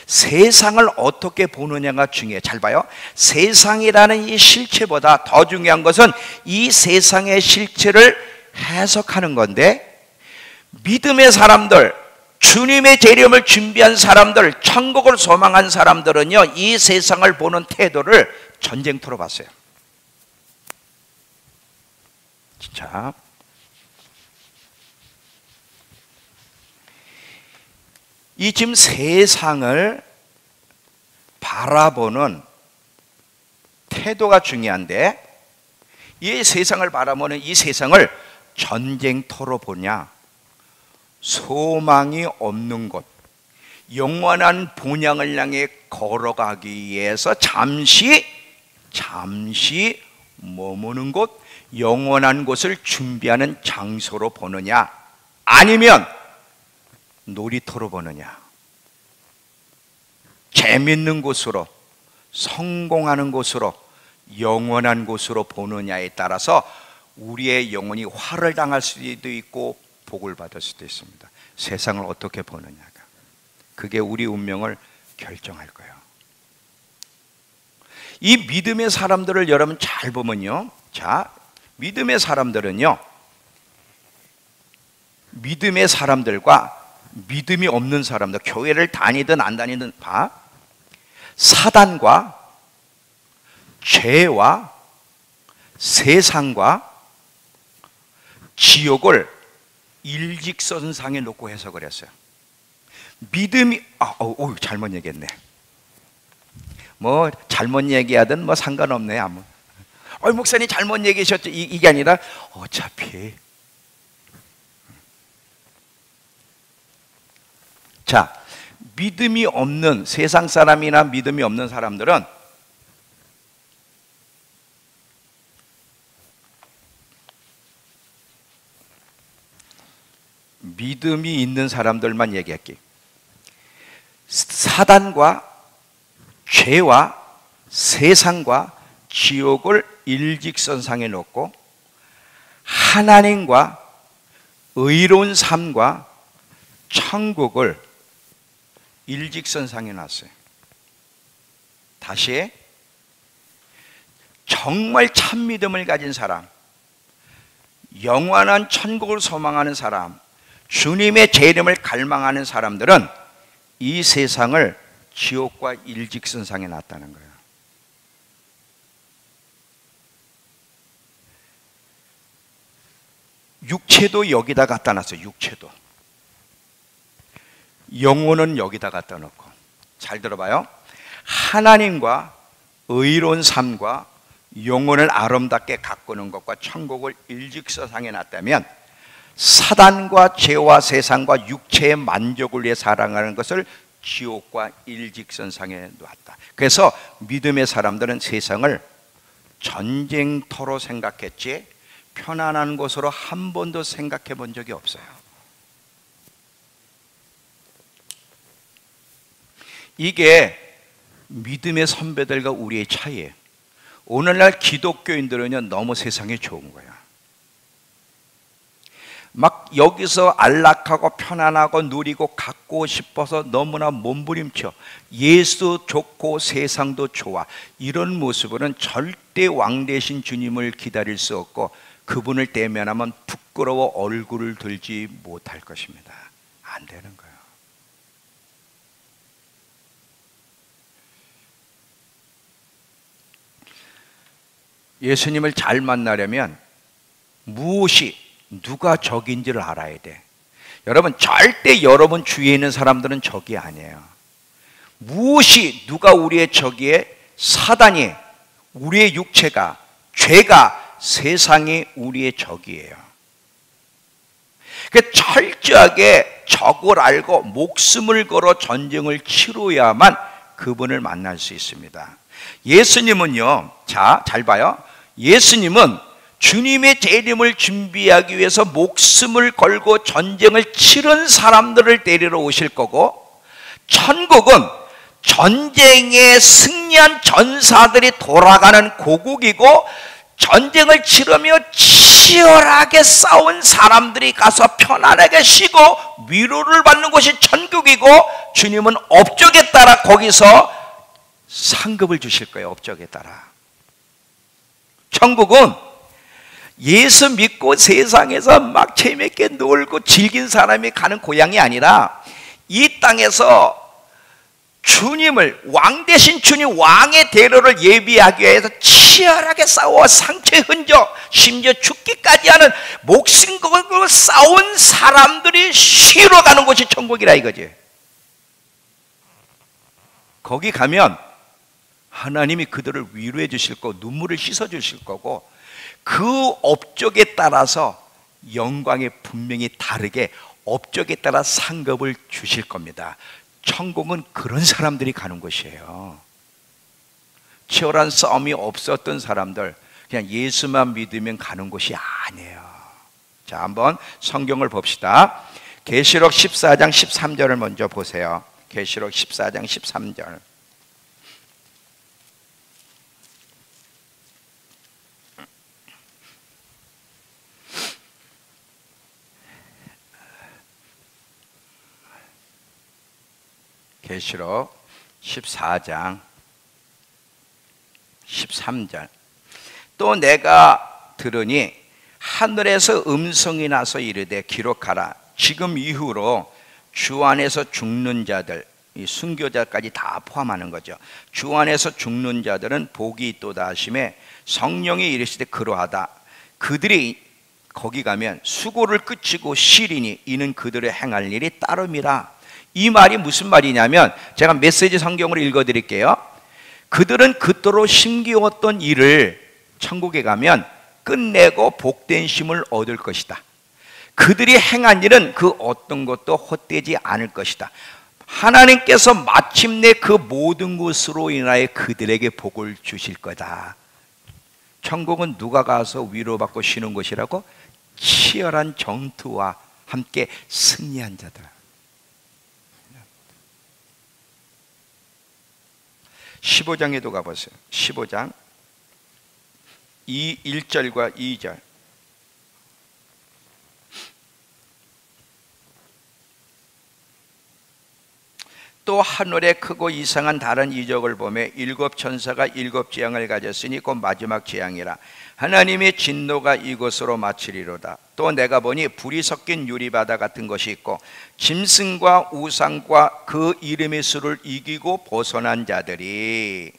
세상을 어떻게 보느냐가 중요해. 잘 봐요. 세상이라는 이 실체보다 더 중요한 것은 이 세상의 실체를 해석하는 건데, 믿음의 사람들, 주님의 재림을 준비한 사람들, 천국을 소망한 사람들은요, 이 세상을 보는 태도를 전쟁터로 봤어요. 진짜. 이 지금 세상을 바라보는 태도가 중요한데, 이 세상을 바라보는 이 세상을 전쟁터로 보냐, 소망이 없는 곳, 영원한 본향을 향해 걸어가기 위해서 잠시 머무는 곳, 영원한 곳을 준비하는 장소로 보느냐, 아니면 놀이터로 보느냐, 재밌는 곳으로, 성공하는 곳으로, 영원한 곳으로 보느냐에 따라서 우리의 영혼이 화를 당할 수도 있고 복을 받을 수도 있습니다. 세상을 어떻게 보느냐가, 그게 우리 운명을 결정할 거예요. 이 믿음의 사람들을 여러분 잘 보면요, 자, 믿음의 사람들은요, 믿음의 사람들과 믿음이 없는 사람들, 교회를 다니든 안 다니든 봐, 사단과 죄와 세상과 지옥을 일직선상에 놓고 해석을 했어요. 믿음이 잘못 얘기했네. 뭐 잘못 얘기하든 뭐 상관없네. 아무. 목사님 잘못 얘기하셨죠. 이게 아니라 어차피. 자, 믿음이 없는 세상 사람이나 믿음이 없는 사람들은 믿음이 있는 사람들만 얘기할게. 사단과 죄와 세상과 지옥을 일직선상에 놓고 하나님과 의로운 삶과 천국을 일직선상에 놨어요. 다시, 정말 참 믿음을 가진 사람, 영원한 천국을 소망하는 사람, 주님의 재림을 갈망하는 사람들은 이 세상을 지옥과 일직선상에 놨다는 거예요. 육체도 여기다 갖다 놨어요. 육체도. 영혼은 여기다 갖다 놓고. 잘 들어봐요. 하나님과 의로운 삶과 영혼을 아름답게 가꾸는 것과 천국을 일직선상에 놨다면, 사단과 죄와 세상과 육체의 만족을 위해 살아가는 것을 지옥과 일직선상에 놓았다. 그래서 믿음의 사람들은 세상을 전쟁터로 생각했지 편안한 곳으로 한 번도 생각해 본 적이 없어요. 이게 믿음의 선배들과 우리의 차이예요. 오늘날 기독교인들은요, 너무 세상이 좋은 거야. 막 여기서 안락하고 편안하고 누리고 갖고 싶어서 너무나 몸부림쳐. 예수 좋고 세상도 좋아. 이런 모습으로는 절대 왕 대신 주님을 기다릴 수 없고, 그분을 대면하면 부끄러워 얼굴을 들지 못할 것입니다. 안 되는 거예요. 예수님을 잘 만나려면 무엇이, 누가 적인지를 알아야 돼. 여러분, 절대 여러분 주위에 있는 사람들은 적이 아니에요. 무엇이, 누가 우리의 적이에? 사단이, 우리의 육체가, 죄가, 세상이 우리의 적이에요. 그 철저하게 적을 알고 목숨을 걸어 전쟁을 치러야만 그분을 만날 수 있습니다. 예수님은요, 자, 잘 봐요. 예수님은 주님의 재림을 준비하기 위해서 목숨을 걸고 전쟁을 치른 사람들을 데리러 오실 거고, 천국은 전쟁에 승리한 전사들이 돌아가는 고국이고, 전쟁을 치르며 치열하게 싸운 사람들이 가서 편안하게 쉬고 위로를 받는 곳이 천국이고, 주님은 업적에 따라 거기서 상급을 주실 거예요. 업적에 따라. 천국은 예수 믿고 세상에서 막 재밌게 놀고 즐긴 사람이 가는 고향이 아니라, 이 땅에서 주님을, 왕 대신 주님, 왕의 대로를 예비하기 위해서 치열하게 싸워 상처의 흔적, 심지어 죽기까지 하는 목숨 걸고 싸운 사람들이 쉬러 가는 곳이 천국이라 이거지. 거기 가면 하나님이 그들을 위로해 주실 거고 눈물을 씻어 주실 거고, 그 업적에 따라서 영광이 분명히 다르게 업적에 따라 상급을 주실 겁니다. 천국은 그런 사람들이 가는 곳이에요. 치열한 싸움이 없었던 사람들, 그냥 예수만 믿으면 가는 곳이 아니에요. 자, 한번 성경을 봅시다. 계시록 14장 13절을 먼저 보세요. 계시록 14장 13절. 계시록 14장 13절. 또 내가 들으니 하늘에서 음성이 나서 이르되 기록하라. 지금 이후로 주 안에서 죽는 자들, 이 순교자까지 다 포함하는 거죠. 주 안에서 죽는 자들은 복이 있도다 하심에 성령이 이르시되 그러하다. 그들이 거기 가면 수고를 끝이고 쉬리니 이는 그들의 행할 일이 따름이라. 이 말이 무슨 말이냐면, 제가 메시지 성경으로 읽어드릴게요. 그들은 그토록 힘겨웠던 일을 천국에 가면 끝내고 복된 쉼을 얻을 것이다. 그들이 행한 일은 그 어떤 것도 헛되지 않을 것이다. 하나님께서 마침내 그 모든 것으로 인하여 그들에게 복을 주실 거다. 천국은 누가 가서 위로받고 쉬는 곳이라고? 치열한 전투와 함께 승리한 자들. 15장에도 가보세요. 15장 1절과 2절. 또 하늘에 크고 이상한 다른 이적을 보매 일곱 천사가 일곱 재앙을 가졌으니 곧 마지막 재앙이라. 하나님의 진노가 이곳으로 마치리로다. 또 내가 보니 불이 섞인 유리바다 같은 것이 있고 짐승과 우상과 그 이름의 수를 이기고 벗어난 자들이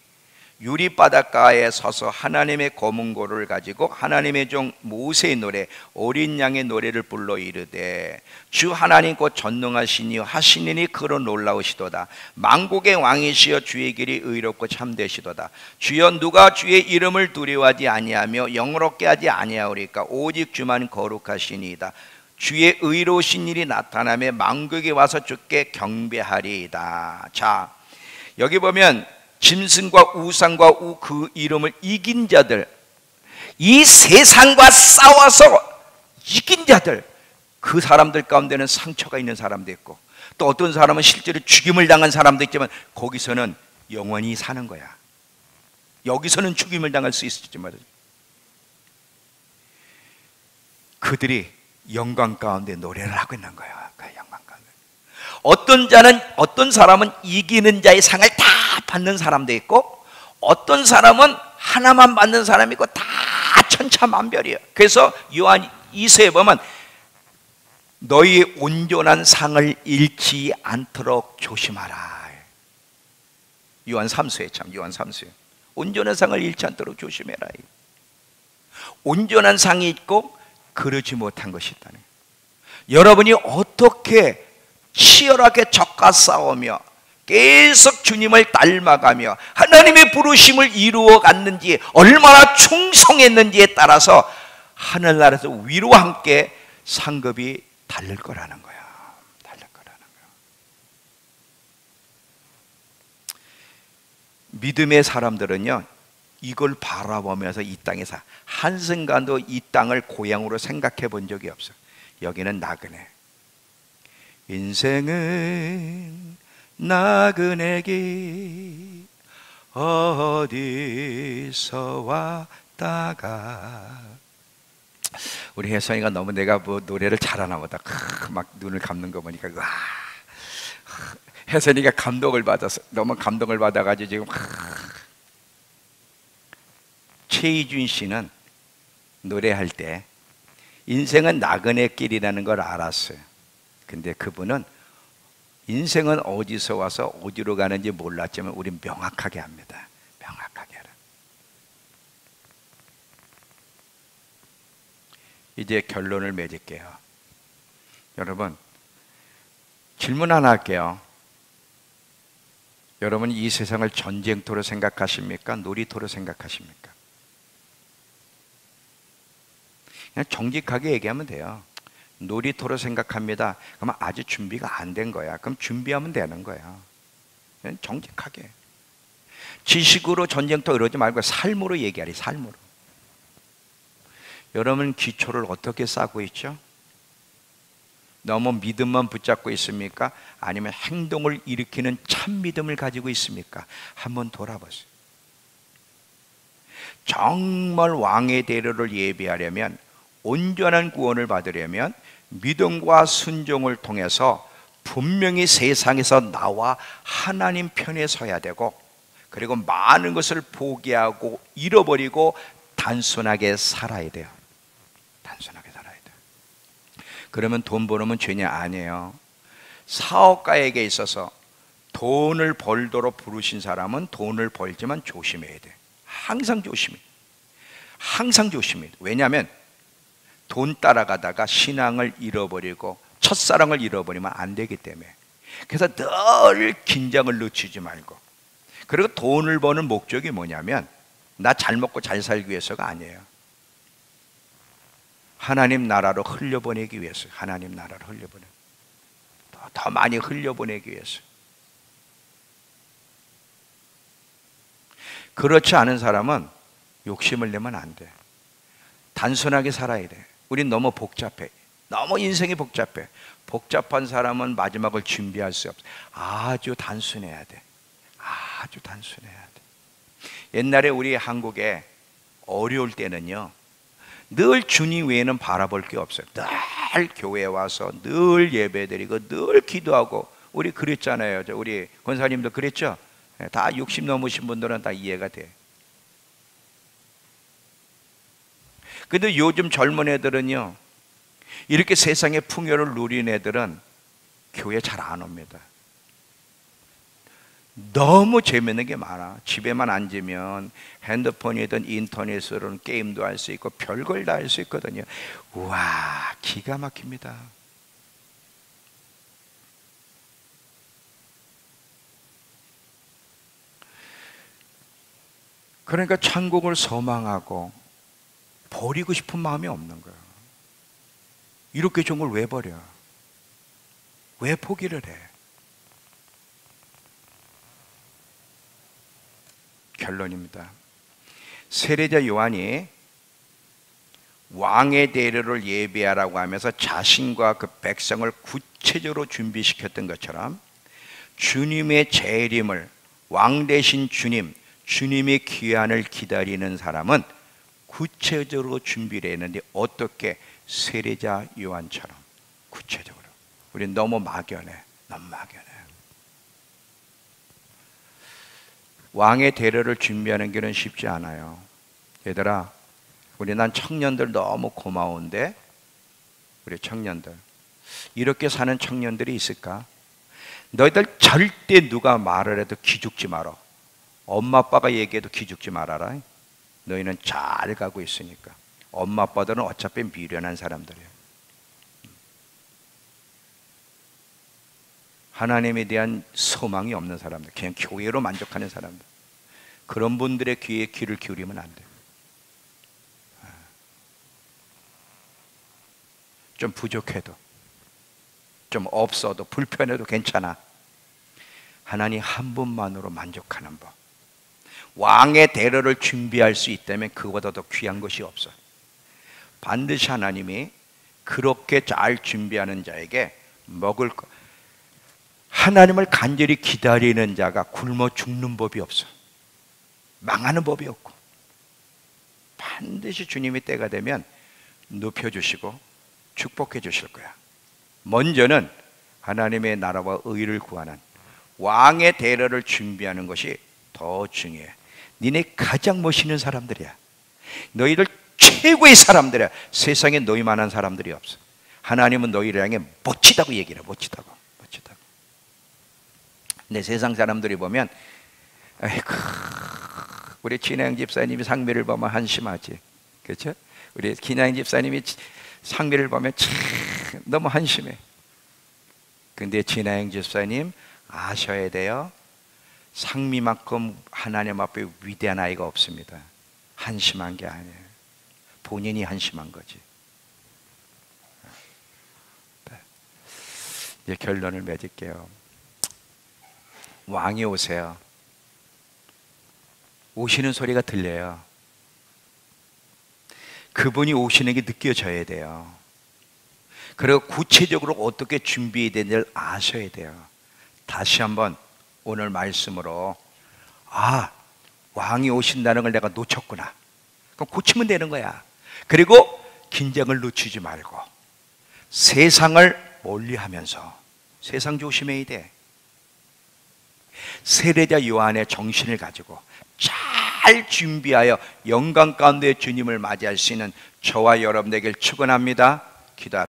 유리바닷가에 서서 하나님의 검은고를 가지고 하나님의 종 모세의 노래 어린 양의 노래를 불러 이르되 주 하나님 곧 전능하시니 하시니니 그로 놀라우시도다. 만국의 왕이시여 주의 길이 의롭고 참되시도다. 주여 누가 주의 이름을 두려워하지 아니하며 영롭게 하지 아니하오리까. 오직 주만 거룩하시니이다. 주의 의로우신 일이 나타나며 만국에 와서 주께 경배하리이다. 자, 여기 보면 짐승과 우상과 그 이름을 이긴 자들, 이 세상과 싸워서 이긴 자들, 그 사람들 가운데는 상처가 있는 사람도 있고 또 어떤 사람은 실제로 죽임을 당한 사람도 있지만 거기서는 영원히 사는 거야. 여기서는 죽임을 당할 수 있었지만 그들이 영광 가운데 노래를 하고 있는 거야. 그 영광 가운데 어떤 사람은 이기는 자의 상을 다 받는 사람도 있고 어떤 사람은 하나만 받는 사람이 있고 다 천차만별이에요. 그래서 요한 2서에 보면 너희의 온전한 상을 잃지 않도록 조심하라. 요한 3서에 요한 3서에 온전한 상을 잃지 않도록 조심해라. 온전한 상이 있고 그러지 못한 것이 있다네. 여러분이 어떻게 치열하게 적과 싸우며 계속 주님을 닮아가며 하나님의 부르심을 이루어 갔는지 얼마나 충성했는지에 따라서 하늘나라에서 위로와 함께 상급이 다를 거라는 거야. 다를 거라는 거야. 믿음의 사람들은요 이걸 바라보면서 이 땅에서 한순간도 이 땅을 고향으로 생각해 본 적이 없어. 여기는 나그네. 인생은 나그네 길 어디서 걷다가 우리 혜성이가 너무 내가 뭐 노래를 잘하나 보다. 막 눈을 감는 거 보니까 와, 혜선이가 감동을 받아서 너무 감동을 받아가지고 지금 최희준 씨는 노래할 때 인생은 나그네 길이라는 걸 알았어요. 근데 그분은 인생은 어디서 와서 어디로 가는지 몰랐지만 우린 명확하게 합니다. 명확하게 알아. 이제 결론을 맺을게요. 여러분, 질문 하나 할게요. 여러분 이 세상을 전쟁터로 생각하십니까? 놀이터로 생각하십니까? 그냥 정직하게 얘기하면 돼요. 놀이터로 생각합니다. 그러면 아직 준비가 안 된 거야. 그럼 준비하면 되는 거야. 그냥 정직하게. 지식으로 전쟁터 이러지 말고 삶으로 얘기하리. 삶으로. 여러분 기초를 어떻게 쌓고 있죠? 너무 믿음만 붙잡고 있습니까? 아니면 행동을 일으키는 참 믿음을 가지고 있습니까? 한번 돌아보세요. 정말 왕의 대로를 예비하려면, 온전한 구원을 받으려면 믿음과 순종을 통해서 분명히 세상에서 나와 하나님 편에 서야 되고, 그리고 많은 것을 포기하고 잃어버리고 단순하게 살아야 돼요. 단순하게 살아야 돼요. 그러면 돈 벌으면 죄냐? 아니에요. 사업가에게 있어서 돈을 벌도록 부르신 사람은 돈을 벌지만 조심해야 돼. 항상 조심해. 항상 조심해. 왜냐하면 돈 따라가다가 신앙을 잃어버리고 첫사랑을 잃어버리면 안 되기 때문에. 그래서 늘 긴장을 늦추지 말고. 그리고 돈을 버는 목적이 뭐냐면 나 잘 먹고 잘 살기 위해서가 아니에요. 하나님 나라로 흘려보내기 위해서. 하나님 나라로 흘려보내. 더 많이 흘려보내기 위해서. 그렇지 않은 사람은 욕심을 내면 안 돼. 단순하게 살아야 돼. 우린 너무 복잡해. 너무 인생이 복잡해. 복잡한 사람은 마지막을 준비할 수 없어. 아주 단순해야 돼. 아주 단순해야 돼. 옛날에 우리 한국에 어려울 때는요, 늘 주님 외에는 바라볼 게 없어요. 늘 교회에 와서 늘 예배드리고 늘 기도하고. 우리 그랬잖아요. 우리 권사님도 그랬죠. 다 60 넘으신 분들은 다 이해가 돼. 근데 요즘 젊은 애들은요, 이렇게 세상의 풍요를 누린 애들은 교회 잘 안 옵니다. 너무 재밌는 게 많아. 집에만 앉으면 핸드폰이든 인터넷으로는 게임도 할 수 있고 별걸 다 할 수 있거든요. 우와, 기가 막힙니다. 그러니까 천국을 소망하고 버리고 싶은 마음이 없는 거야. 이렇게 좋은 걸 왜 버려? 왜 포기를 해? 결론입니다. 세례자 요한이 왕의 대로를 예비하라고 하면서 자신과 그 백성을 구체적으로 준비시켰던 것처럼 주님의 재림을, 왕 대신 주님, 주님의 귀환을 기다리는 사람은 구체적으로 준비를 했는데 어떻게? 세례자 요한처럼 구체적으로. 우린 너무 막연해. 너무 막연해. 왕의 대로를 준비하는 길은 쉽지 않아요. 얘들아, 난 청년들 너무 고마운데, 우리 청년들, 이렇게 사는 청년들이 있을까? 너희들 절대 누가 말을 해도 기죽지 마라. 엄마 아빠가 얘기해도 기죽지 말아라. 너희는 잘 가고 있으니까. 엄마 아빠들은 어차피 미련한 사람들이에요. 하나님에 대한 소망이 없는 사람들, 그냥 교회로 만족하는 사람들, 그런 분들의 귀에 귀를 기울이면 안 돼요. 좀 부족해도, 좀 없어도, 불편해도 괜찮아. 하나님 한 분만으로 만족하는 법. 왕의 대로를 준비할 수 있다면 그보다 더 귀한 것이 없어. 반드시 하나님이 그렇게 잘 준비하는 자에게 먹을 것, 하나님을 간절히 기다리는 자가 굶어 죽는 법이 없어. 망하는 법이 없고. 반드시 주님이 때가 되면 높여주시고 축복해 주실 거야. 먼저는 하나님의 나라와 의를 구하는 왕의 대러를 준비하는 것이 더 중요해. 니네 가장 멋있는 사람들이야. 너희들 최고의 사람들이야. 세상에 너희만한 사람들이 없어. 하나님은 너희를 향해 멋지다고 얘기를 해. 멋지다고. 근데 세상 사람들이 보면 아이고, 우리 진행 집사님이 상미를 보면 한심하지, 그렇죠? 우리 진행 집사님이 상미를 보면 참 너무 한심해. 근데 진행 집사님 아셔야 돼요. 상미만큼 하나님 앞에 위대한 아이가 없습니다. 한심한 게 아니에요. 본인이 한심한 거지. 이제 결론을 맺을게요. 왕이 오세요. 오시는 소리가 들려요. 그분이 오시는 게 느껴져야 돼요. 그리고 구체적으로 어떻게 준비해야 되는지를 아셔야 돼요. 다시 한번 오늘 말씀으로 왕이 오신다는 걸 내가 놓쳤구나. 그럼 고치면 되는 거야. 그리고 긴장을 놓치지 말고 세상을 멀리하면서 세상 조심해야 돼. 세례자 요한의 정신을 가지고 잘 준비하여 영광 가운데 주님을 맞이할 수 있는 저와 여러분에게 축원합니다. 기도합니다.